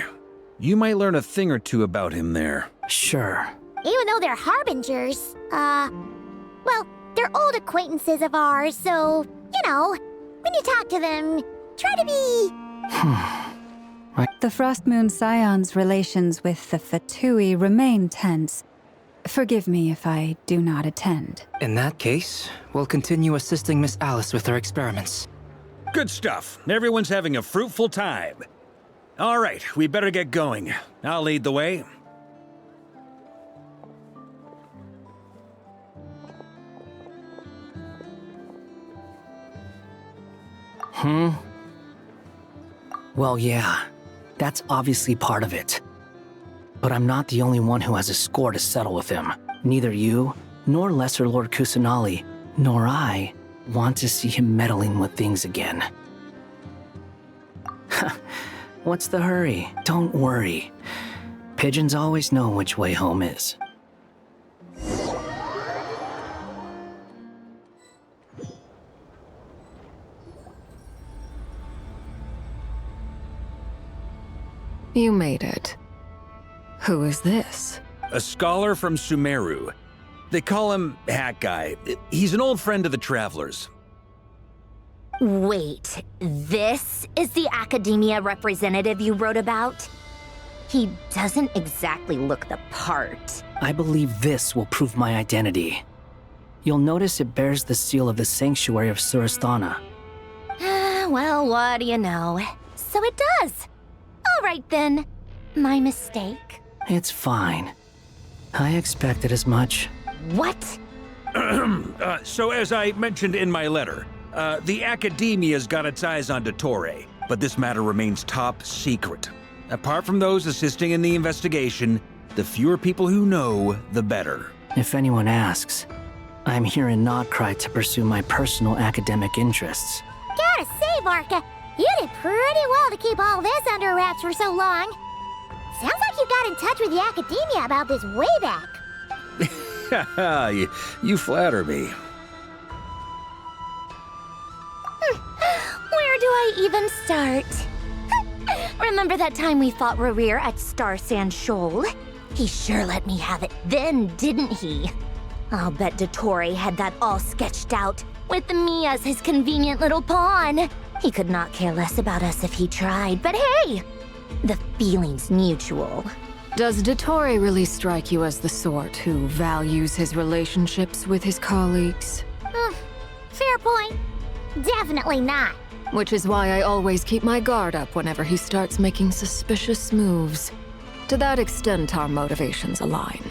You might learn a thing or two about him there. Sure. Even though they're Harbingers, well, they're old acquaintances of ours, so, you know, when you talk to them, try to be... The Frost Moon Scion's relations with the Fatui remain tense. Forgive me if I do not attend. In that case, we'll continue assisting Miss Alice with her experiments. Good stuff. Everyone's having a fruitful time. All right, we better get going. I'll lead the way. Well, yeah, that's obviously part of it. But I'm not the only one who has a score to settle with him. Neither you, nor Lesser Lord Kusanali, nor I want to see him meddling with things again. What's the hurry? Don't worry. Pigeons always know which way home is. You made it. Who is this? A scholar from Sumeru. They call him Hat Guy. He's an old friend of the Travelers. Wait, this is the Academia representative you wrote about? He doesn't exactly look the part. I believe this will prove my identity. You'll notice it bears the seal of the Sanctuary of Surasthana. Well, what do you know? So it does. All right then. My mistake. It's fine. I expected as much. What? So as I mentioned in my letter, the Academia's got its eyes on Dottore, but this matter remains top secret. Apart from those assisting in the investigation, the fewer people who know, the better. If anyone asks, I'm here in Nocturne to pursue my personal academic interests. Gotta say, Varka, you did pretty well to keep all this under wraps for so long. Sounds like you got in touch with the Academia about this way back. You flatter me. Where do I even start? Remember that time we fought Rerir at Star Sand Shoal? He sure let me have it then, didn't he? I'll bet Dottore had that all sketched out, with me as his convenient little pawn. He could not care less about us if he tried, but hey! The feeling's mutual. Does Dottore really strike you as the sort who values his relationships with his colleagues? Fair point. Definitely not. Which is why I always keep my guard up whenever he starts making suspicious moves. To that extent, our motivations align.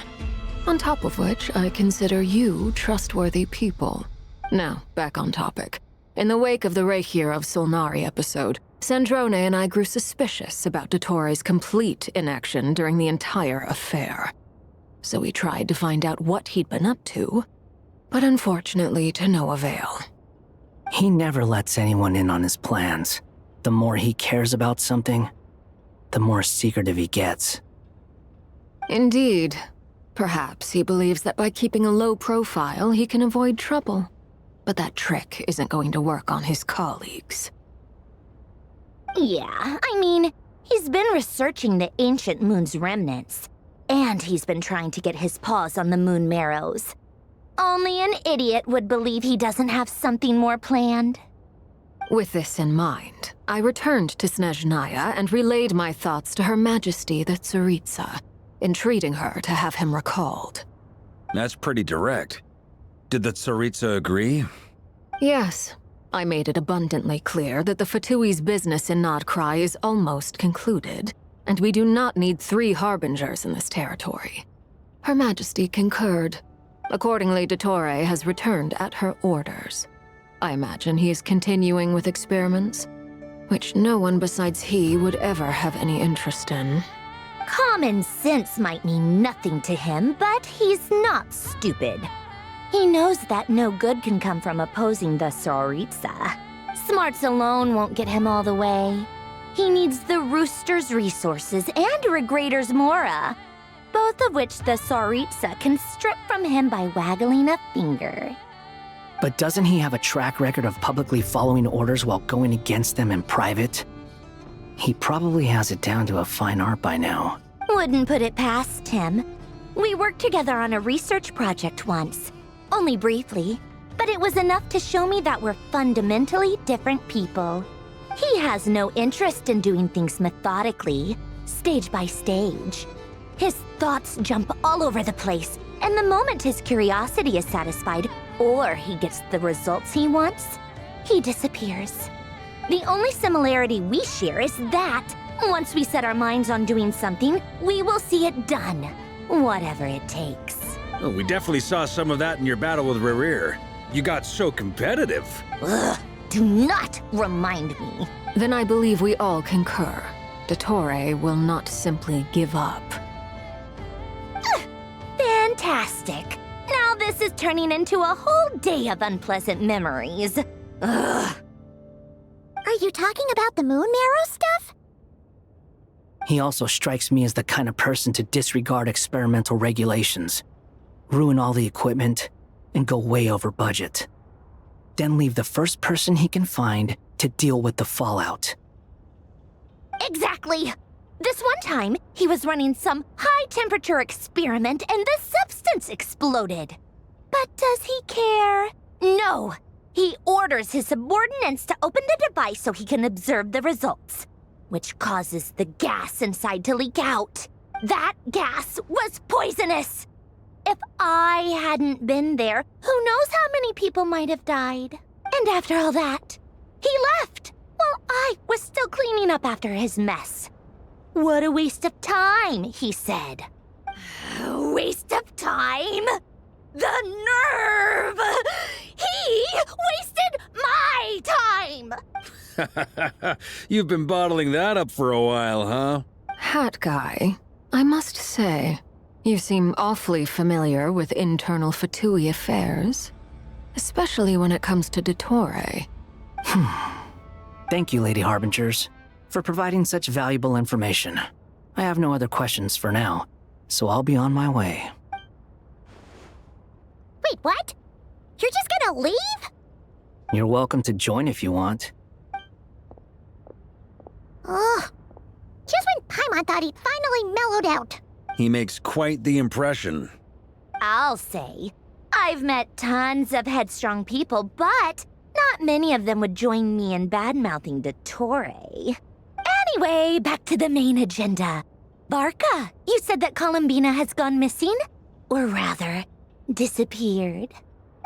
On top of which, I consider you trustworthy people. Now, back on topic. In the wake of the Reikir of Solnari episode, Sandrone and I grew suspicious about Dottore's complete inaction during the entire affair. So we tried to find out what he'd been up to, but unfortunately to no avail. He never lets anyone in on his plans. The more he cares about something, the more secretive he gets. Indeed. Perhaps he believes that by keeping a low profile, he can avoid trouble. but that trick isn't going to work on his colleagues. Yeah, I mean, he's been researching the ancient moon's remnants, and he's been trying to get his paws on the moon marrows. Only an idiot would believe he doesn't have something more planned. With this in mind, I returned to Snezhnaya and relayed my thoughts to Her Majesty the Tsaritsa, entreating her to have him recalled. That's pretty direct. Did the Tsaritsa agree? Yes. I made it abundantly clear that the Fatui's business in Nodcry is almost concluded, and we do not need 3 harbingers in this territory. Her Majesty concurred. Accordingly, Dottore has returned at her orders. I imagine he is continuing with experiments, which no one besides he would ever have any interest in. Common sense might mean nothing to him, but he's not stupid. He knows that no good can come from opposing the Tsaritsa. Smarts alone won't get him all the way. He needs the Rooster's resources and Regrator's Mora, both of which the Tsaritsa can strip from him by waggling a finger. But doesn't he have a track record of publicly following orders while going against them in private? He probably has it down to a fine art by now. Wouldn't put it past him. We worked together on a research project once. Only briefly, but it was enough to show me that we're fundamentally different people. He has no interest in doing things methodically, stage by stage. His thoughts jump all over the place, and the moment his curiosity is satisfied, or he gets the results he wants, he disappears. The only similarity we share is that, once we set our minds on doing something, we will see it done, whatever it takes. Oh, we definitely saw some of that in your battle with Rerir. You got so competitive. Ugh, do not remind me. Then I believe we all concur. Dottore will not simply give up. Fantastic. Now this is turning into a whole day of unpleasant memories. Ugh. Are you talking about the moon marrow stuff? He also strikes me as the kind of person to disregard experimental regulations, ruin all the equipment, and go way over budget. Then leave the first person he can find to deal with the fallout. Exactly. This one time, he was running some high-temperature experiment and the substance exploded. But does he care? No. He orders his subordinates to open the device so he can observe the results, which causes the gas inside to leak out. That gas was poisonous. If I hadn't been there, who knows how many people might have died. And after all that, he left while I was still cleaning up after his mess. What a waste of time, he said. Waste of time? The nerve! He wasted my time! You've been bottling that up for a while, huh? Hat guy, I must say, you seem awfully familiar with internal Fatui affairs, especially when it comes to Dottore. Thank you, Lady Harbingers, for providing such valuable information. I have no other questions for now, so I'll be on my way. Wait, what? You're just gonna leave? You're welcome to join if you want. Ugh. Just when Paimon thought he'd finally mellowed out. He makes quite the impression. I'll say. I've met tons of headstrong people, but not many of them would join me in bad-mouthing Dottore. Anyway, back to the main agenda. Barca, you said that Columbina has gone missing? Or rather, disappeared.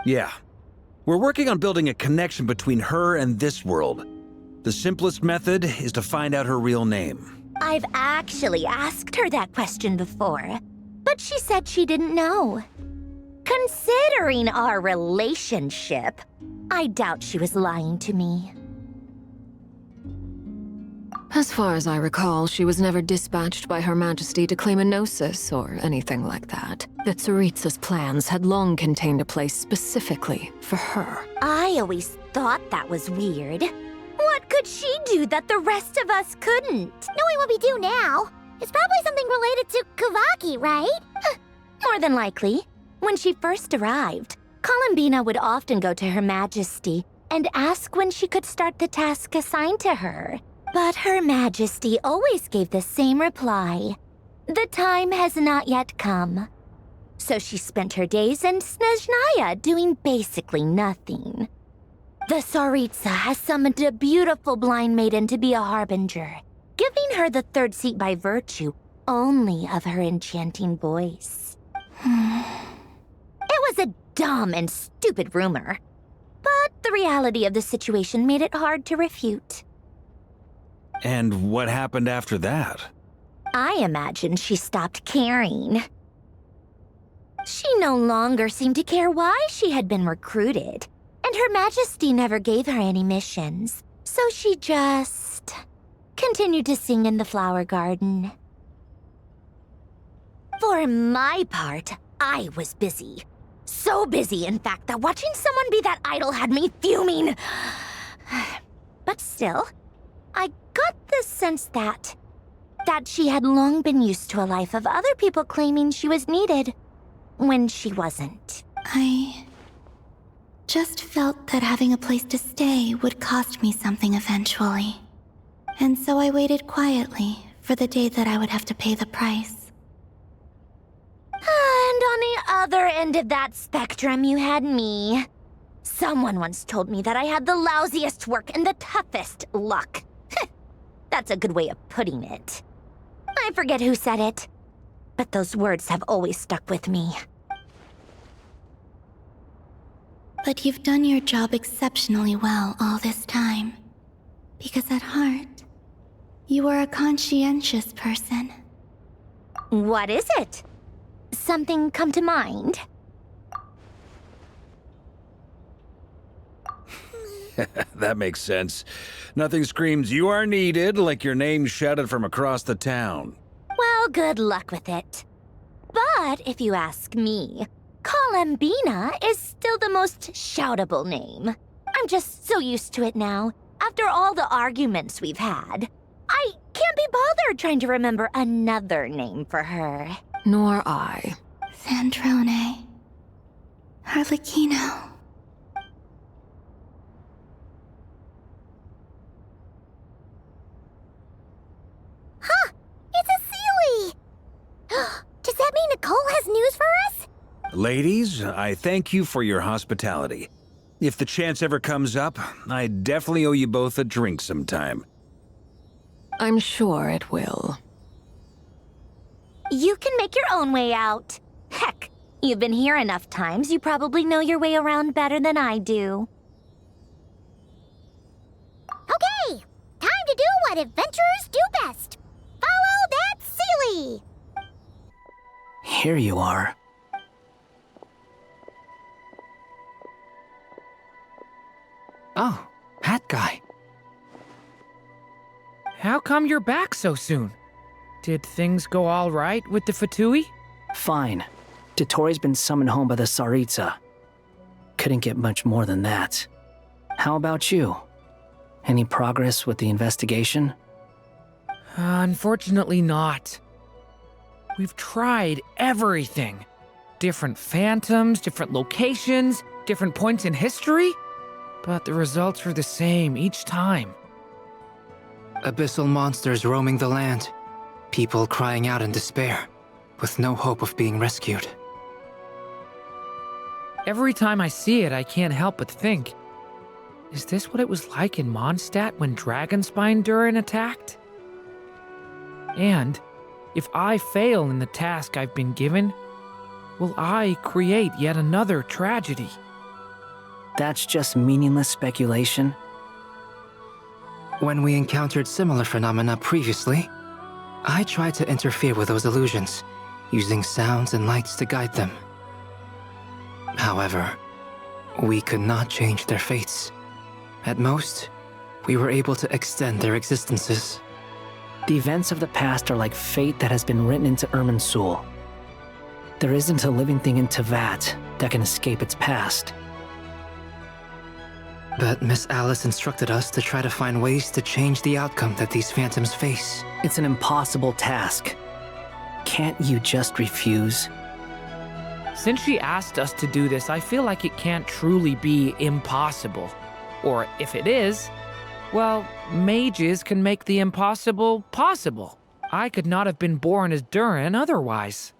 Yeah. We're working on building a connection between her and this world. The simplest method is to find out her real name. I've actually asked her that question before, but she said she didn't know. Considering our relationship, I doubt she was lying to me. As far as I recall, she was never dispatched by Her Majesty to claim a gnosis or anything like that. The Tsaritsa's plans had long contained a place specifically for her. I always thought that was weird. What could she do that the rest of us couldn't? Knowing what we do now, it's probably something related to Kavaki, right? More than likely. When she first arrived, Columbina would often go to Her Majesty and ask when she could start the task assigned to her. But Her Majesty always gave the same reply. The time has not yet come. So she spent her days in Snezhnaya doing basically nothing. The Tsaritsa has summoned a beautiful blind maiden to be a harbinger, giving her the third seat by virtue only of her enchanting voice. It was a dumb and stupid rumor, but the reality of the situation made it hard to refute. And what happened after that? I imagine she stopped caring. She no longer seemed to care why she had been recruited, and Her Majesty never gave her any missions, so she just continued to sing in the flower garden. For my part, I was busy. So busy, in fact, that watching someone be that idol had me fuming. But still, I got the sense that she had long been used to a life of other people claiming she was needed when she wasn't. I just felt that having a place to stay would cost me something eventually. And so I waited quietly for the day that I would have to pay the price. And on the other end of that spectrum, you had me. Someone once told me that I had the lousiest work and the toughest luck. That's a good way of putting it. I forget who said it, but those words have always stuck with me. But you've done your job exceptionally well all this time. Because at heart, you are a conscientious person. What is it? Something come to mind? That makes sense. Nothing screams you are needed like your name shouted from across the town. Well, good luck with it. But if you ask me, Columbina is still the most shoutable name. I'm just so used to it now, after all the arguments we've had. I can't be bothered trying to remember another name for her. Nor I. Sandrone. Harlequino. Huh! It's a Sealy! Does that mean Nicole has news for us? Ladies, I thank you for your hospitality. If the chance ever comes up, I definitely owe you both a drink sometime. I'm sure it will. You can make your own way out. Heck, you've been here enough times, you probably know your way around better than I do. Okay! Time to do what adventurers do best. Follow that Sealy! Here you are. Oh, hat guy. How come you're back so soon? Did things go all right with the Fatui? Fine. Dotori's been summoned home by the Tsaritsa. Couldn't get much more than that. How about you? Any progress with the investigation? Unfortunately not. We've tried everything. Different phantoms, different locations, different points in history. But the results are the same each time. Abyssal monsters roaming the land. People crying out in despair, with no hope of being rescued. Every time I see it, I can't help but think, is this what it was like in Mondstadt when Dragonspine Durin attacked? And if I fail in the task I've been given, will I create yet another tragedy? That's just meaningless speculation. When we encountered similar phenomena previously, I tried to interfere with those illusions, using sounds and lights to guide them. However, we could not change their fates. At most, we were able to extend their existences. The events of the past are like fate that has been written into Irminsul. There isn't a living thing in Teyvat that can escape its past. But Miss Alice instructed us to try to find ways to change the outcome that these phantoms face. It's an impossible task. Can't you just refuse? Since she asked us to do this, I feel like it can't truly be impossible. Or if it is, well, mages can make the impossible possible. I could not have been born as durin otherwise.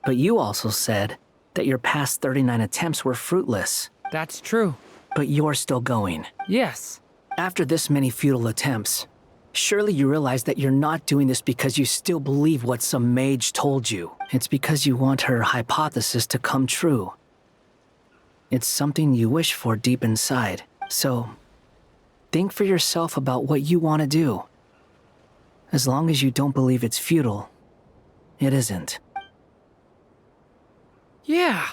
But you also said that your past 39 attempts were fruitless. That's true. But you're still going. Yes. After this many futile attempts, surely you realize that you're not doing this because you still believe what some mage told you. It's because you want her hypothesis to come true. It's something you wish for deep inside. So, think for yourself about what you want to do. As long as you don't believe it's futile, it isn't. Yeah.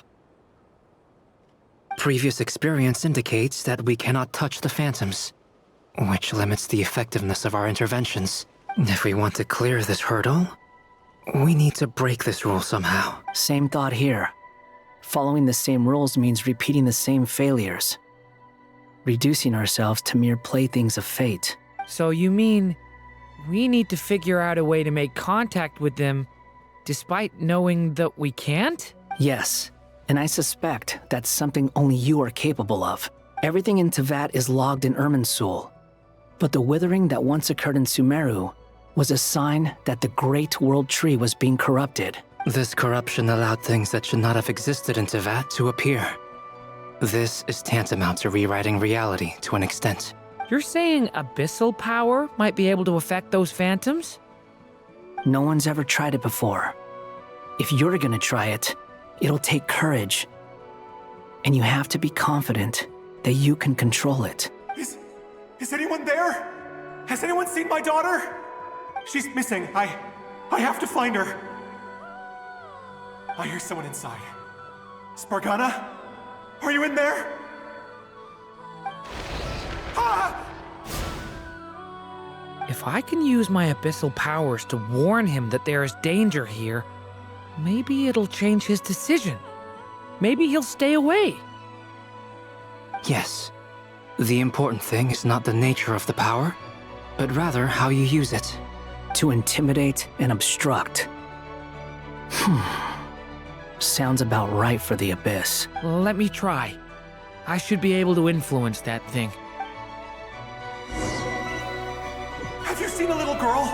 Previous experience indicates that we cannot touch the phantoms, which limits the effectiveness of our interventions. If we want to clear this hurdle, we need to break this rule somehow. Same thought here. Following the same rules means repeating the same failures. Reducing ourselves to mere playthings of fate. So you mean we need to figure out a way to make contact with them despite knowing that we can't? Yes, and I suspect that's something only you are capable of. Everything in Tevat is logged in Irminsul, but the withering that once occurred in Sumeru was a sign that the Great World Tree was being corrupted. This corruption allowed things that should not have existed in Tevat to appear. This is tantamount to rewriting reality to an extent. You're saying abyssal power might be able to affect those phantoms? No one's ever tried it before. If you're gonna try it, it'll take courage. And you have to be confident that you can control it. Is anyone there? Has anyone seen my daughter? She's missing. I have to find her. I hear someone inside. Spargana? Are you in there? Ah! If I can use my abyssal powers to warn him that there is danger here, maybe it'll change his decision. Maybe he'll stay away. Yes. The important thing is not the nature of the power, but rather how you use it. To intimidate and obstruct. Sounds about right for the Abyss. Let me try. I should be able to influence that thing. Have you seen a little girl?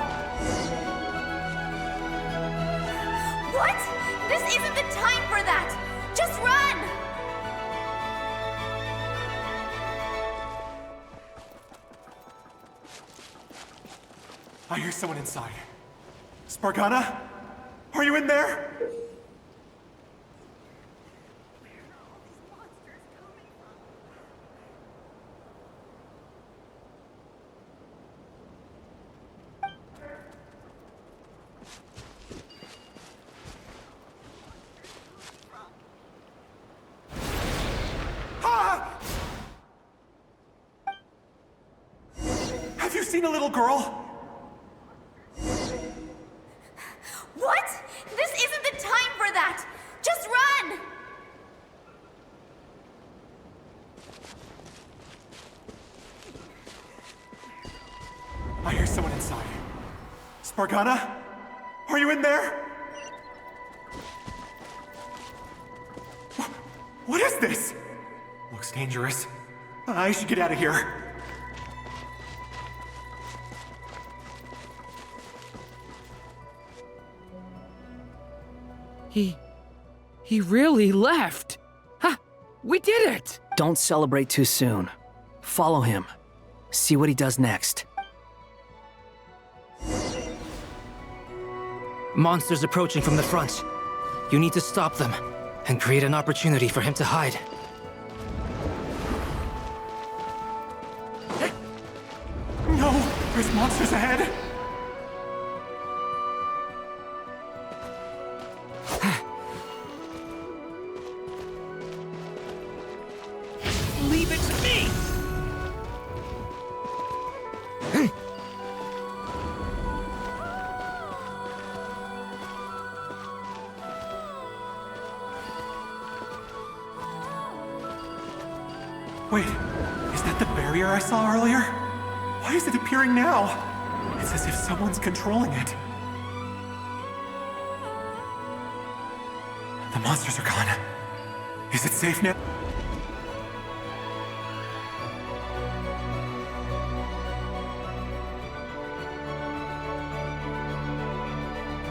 What? This isn't the time for that! Just run! I hear someone inside. Spargana? Are you in there? Have you seen a little girl? What? This isn't the time for that! Just run! I hear someone inside. Spargana? Are you in there? What is this? Looks dangerous. I should get out of here. He really left. Ha! We did it! Don't celebrate too soon. Follow him. See what he does next. Monsters approaching from the front. You need to stop them and create an opportunity for him to hide. No! There's monsters ahead! Leave it to me! Wait, is that the barrier I saw earlier? Why is it appearing now? It's as if someone's controlling it. The monsters are gone. Is it safe now?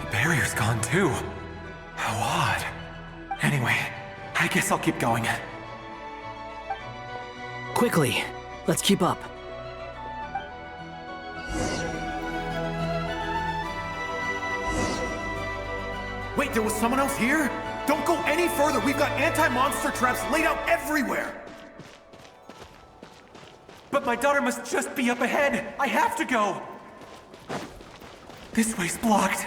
The barrier's gone too. How odd. Anyway, I guess I'll keep going. Quickly, let's keep up. Wait, there was someone else here? Don't go any further! We've got anti-monster traps laid out everywhere! But my daughter must just be up ahead! I have to go! This way's blocked.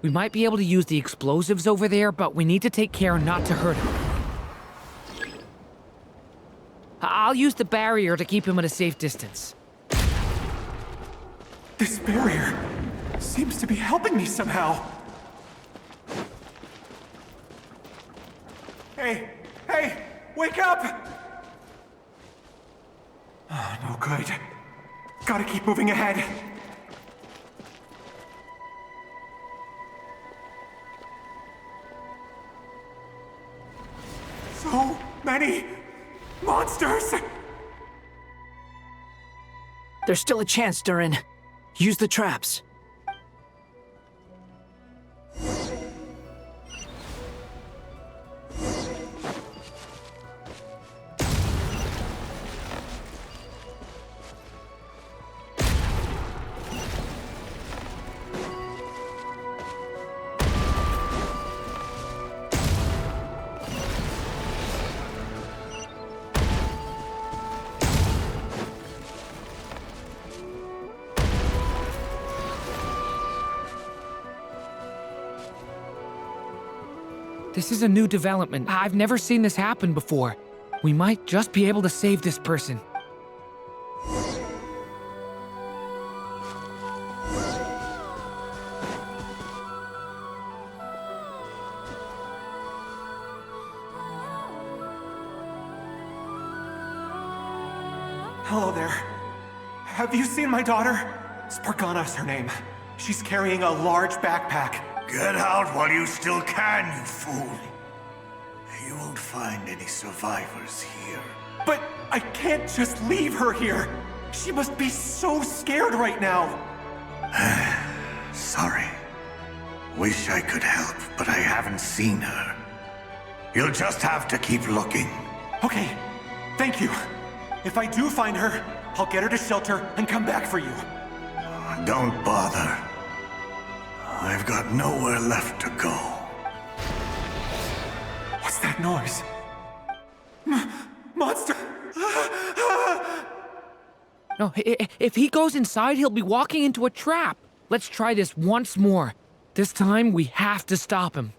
We might be able to use the explosives over there, but we need to take care not to hurt him. I'll use the barrier to keep him at a safe distance. This barrier seems to be helping me somehow. Hey, wake up! Oh, no good. Gotta keep moving ahead. So many monsters! There's still a chance, Durin. Use the traps. This is a new development. I've never seen this happen before. We might just be able to save this person. Hello there. Have you seen my daughter? Spargana's her name. She's carrying a large backpack. Get out while you still can, you fool. You won't find any survivors here. But I can't just leave her here. She must be so scared right now. Sorry. Wish I could help, but I haven't seen her. You'll just have to keep looking. Okay, thank you. If I do find her, I'll get her to shelter and come back for you. Don't bother. I've got nowhere left to go. What's that noise? Monster! No, if he goes inside, he'll be walking into a trap. Let's try this once more. This time, we have to stop him.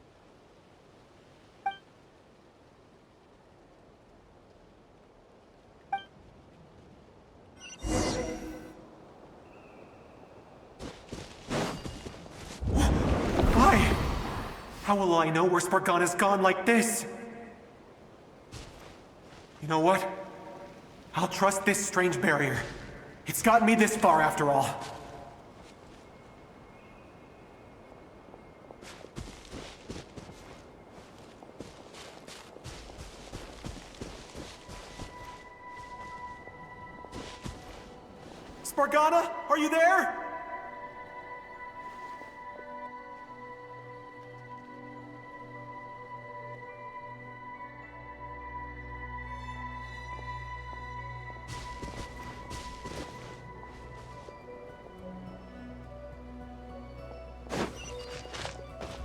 How will I know where Spargana's gone like this? You know what? I'll trust this strange barrier. It's gotten me this far after all. Spargana, are you there?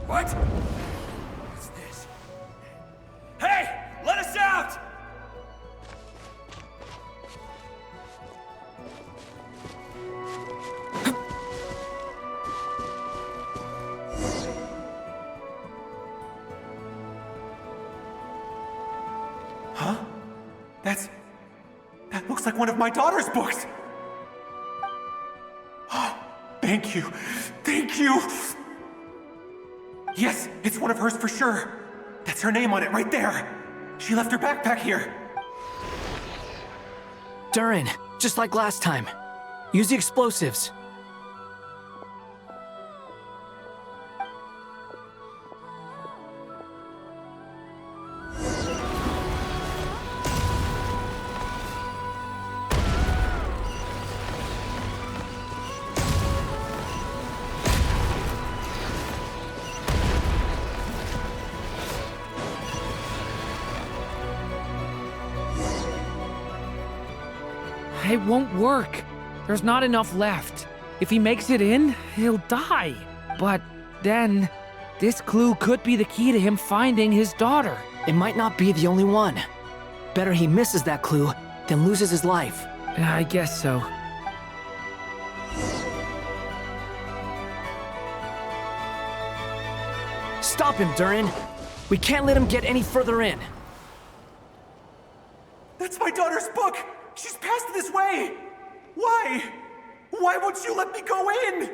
What? What's this? Hey! Let us out! Huh? That looks like one of my daughter's books! Oh, thank you. Thank you! Yes, it's one of hers for sure. That's her name on it right there. She left her backpack here. Durin, just like last time. Use the explosives. It won't work. There's not enough left. If he makes it in, he'll die. But then, this clue could be the key to him finding his daughter. It might not be the only one. Better he misses that clue than loses his life. I guess so. Stop him, Durin. We can't let him get any further in. That's my daughter's book! She's passed this way! Why? Why won't you let me go in?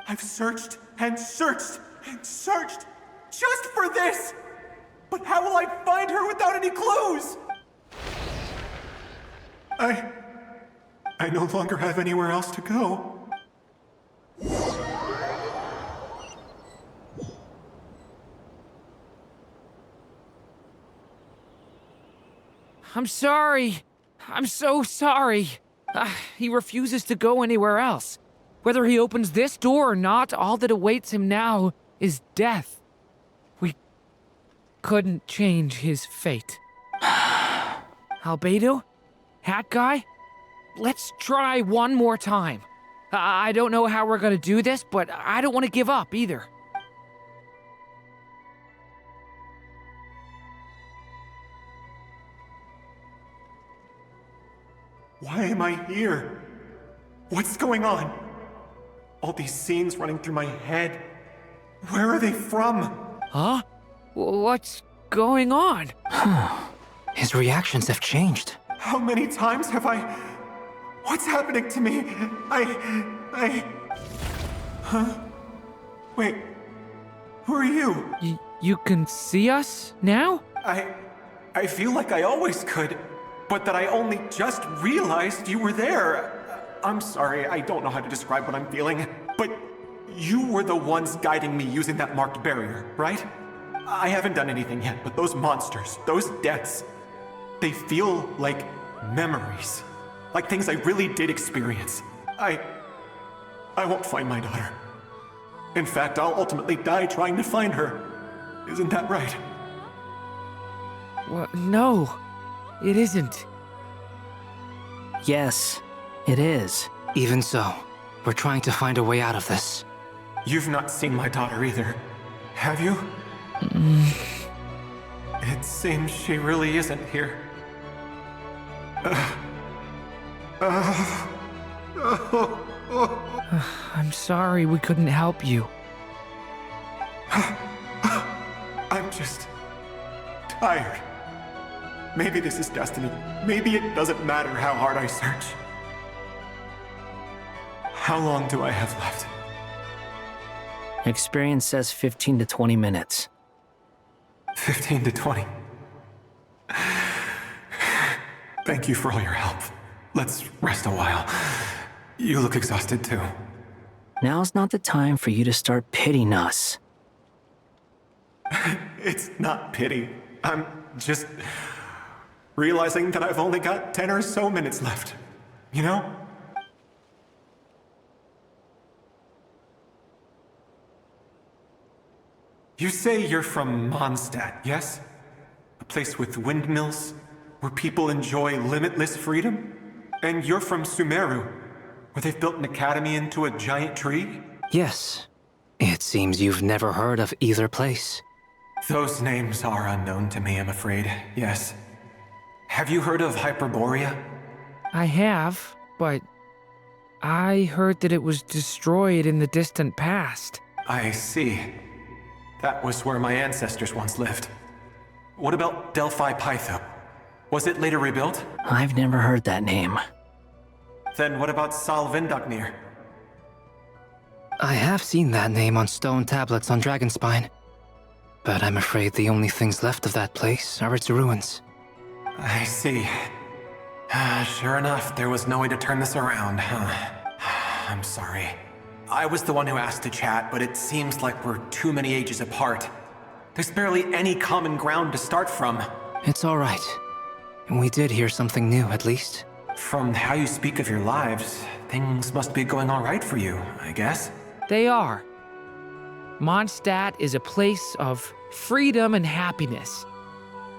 I've searched and searched and searched just for this! But how will I find her without any clues? I no longer have anywhere else to go. I'm sorry. I'm so sorry. He refuses to go anywhere else. Whether he opens this door or not, all that awaits him now is death. We couldn't change his fate. Albedo? Hat guy? Let's try one more time. I don't know how we're gonna do this, but I don't want to give up either. Why am I here? What's going on? All these scenes running through my head. Where are they from? Huh? What's going on? His reactions have changed. How many times have I... What's happening to me? Huh? Wait. Who are you? You can see us now? I feel like I always could, but that I only just realized you were there. I'm sorry, I don't know how to describe what I'm feeling, but you were the ones guiding me using that marked barrier, right? I haven't done anything yet, but those monsters, those deaths, they feel like memories. Like things I really did experience. I won't find my daughter. In fact, I'll ultimately die trying to find her. Isn't that right? What? No, it isn't. Yes, it is. Even so, we're trying to find a way out of this. You've not seen my daughter either, have you? It seems she really isn't here. I'm sorry we couldn't help you. I'm just tired. Maybe this is destiny. Maybe it doesn't matter how hard I search. How long do I have left? Experience says 15 to 20 minutes. 15 to 20. Thank you for all your help. Let's rest a while. You look exhausted too. Now's not the time for you to start pitying us. It's not pity. I'm just realizing that I've only got 10 or so minutes left. You know? You say you're from Mondstadt, yes? A place with windmills, where people enjoy limitless freedom? And you're from Sumeru, where they've built an academy into a giant tree? Yes. It seems you've never heard of either place. Those names are unknown to me, I'm afraid, yes. Have you heard of Hyperborea? I have, but I heard that it was destroyed in the distant past. I see. That was where my ancestors once lived. What about Delphi Pytho? Was it later rebuilt? I've never heard that name. Then what about Sal Vindagnir? I have seen that name on stone tablets on Dragonspine. but I'm afraid the only things left of that place are its ruins. I see. Sure enough, there was no way to turn this around, huh? I'm sorry. I was the one who asked to chat, but it seems like we're too many ages apart. There's barely any common ground to start from. It's all right. We did hear something new, at least. From how you speak of your lives, things must be going all right for you, I guess. They are. Mondstadt is a place of freedom and happiness.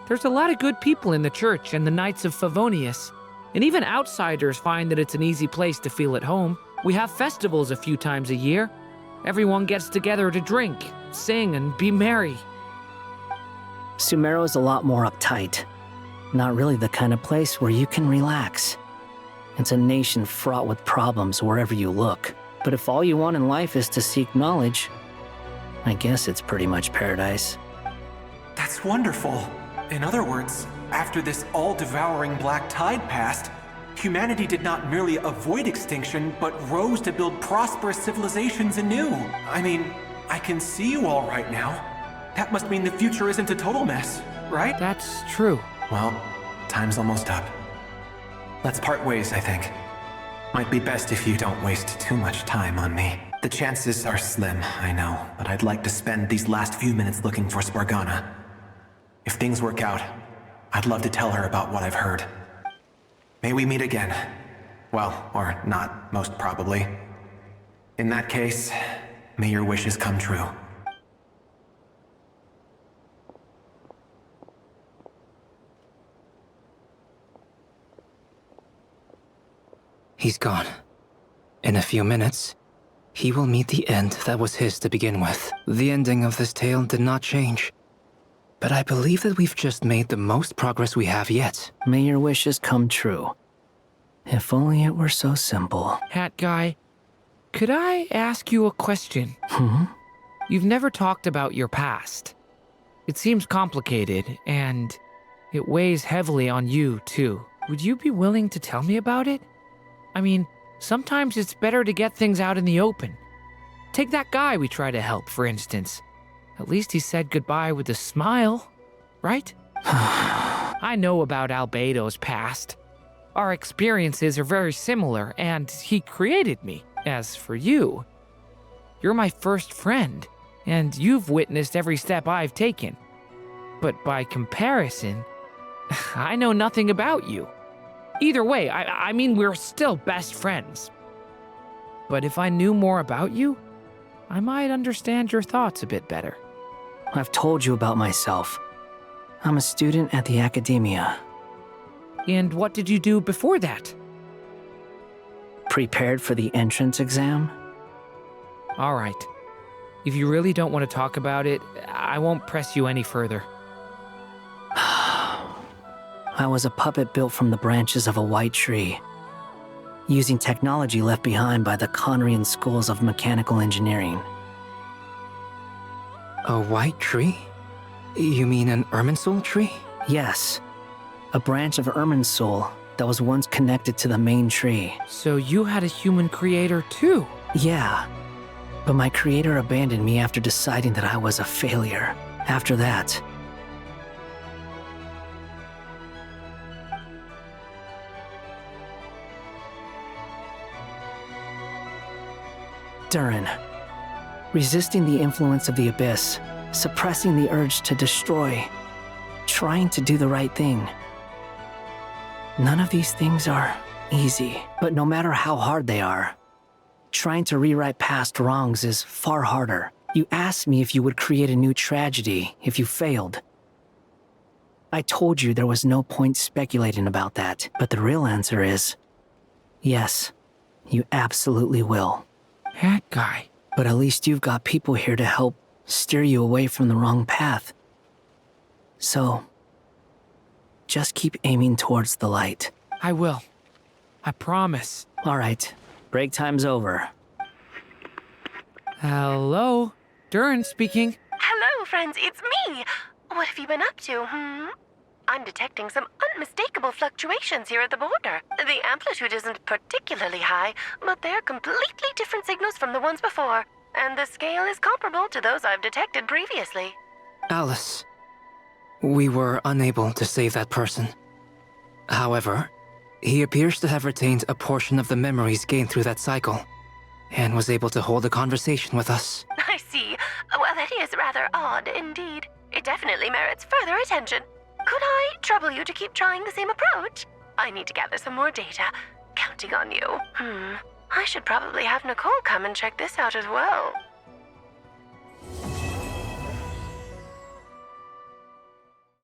There's a lot of good people in the church and the Knights of Favonius, and even outsiders find that it's an easy place to feel at home. We have festivals a few times a year. Everyone gets together to drink, sing, and be merry. Sumeru is a lot more uptight. Not really the kind of place where you can relax. It's a nation fraught with problems wherever you look. But if all you want in life is to seek knowledge, I guess it's pretty much paradise. That's wonderful. In other words, after this all-devouring black tide passed, humanity did not merely avoid extinction, but rose to build prosperous civilizations anew. I mean, I can see you all right now. That must mean the future isn't a total mess, right? That's true. Well, time's almost up. Let's part ways, I think. Might be best if you don't waste too much time on me. The chances are slim, I know, but I'd like to spend these last few minutes looking for Spargana. If things work out, I'd love to tell her about what I've heard. May we meet again. Well, or not, most probably. In that case, may your wishes come true. He's gone. In a few minutes, he will meet the end that was his to begin with. The ending of this tale did not change. But I believe that we've just made the most progress we have yet. May your wishes come true. If only it were so simple. Hat guy, could I ask you a question? You've never talked about your past. It seems complicated, and it weighs heavily on you, too. Would you be willing to tell me about it? I mean, sometimes it's better to get things out in the open. Take that guy we try to help, for instance. At least he said goodbye with a smile, right? I know about Albedo's past. Our experiences are very similar, and he created me. As for you, you're my first friend, and you've witnessed every step I've taken. But by comparison, I know nothing about you. Either way, I mean, we're still best friends. But if I knew more about you, I might understand your thoughts a bit better. I've told you about myself. I'm a student at the academia. And what did you do before that? Prepared for the entrance exam? All right. If you really don't want to talk about it, I won't press you any further. I was a puppet built from the branches of a white tree, using technology left behind by the Conrian schools of mechanical engineering. A white tree? You mean an Irminsul tree? Yes. A branch of Irminsul that was once connected to the main tree. So you had a human creator too? Yeah. But my creator abandoned me after deciding that I was a failure. After that, durin. Resisting the influence of the abyss, suppressing the urge to destroy, trying to do the right thing. None of these things are easy, but no matter how hard they are, trying to rewrite past wrongs is far harder. You asked me if you would create a new tragedy if you failed. I told you there was no point speculating about that, but the real answer is, yes, you absolutely will. That guy. But at least you've got people here to help steer you away from the wrong path. So, just keep aiming towards the light. I will. I promise. All right, break time's over. Hello? Durin speaking. Hello, friends, it's me. What have you been up to, I'm detecting some unmistakable fluctuations here at the border. The amplitude isn't particularly high, but they're completely different signals from the ones before, and the scale is comparable to those I've detected previously. Alice. We were unable to save that person. However, he appears to have retained a portion of the memories gained through that cycle, and was able to hold a conversation with us. I see. Well, that is rather odd indeed. It definitely merits further attention. Could I trouble you to keep trying the same approach? I need to gather some more data. Counting on you. I should probably have Nicole come and check this out as well.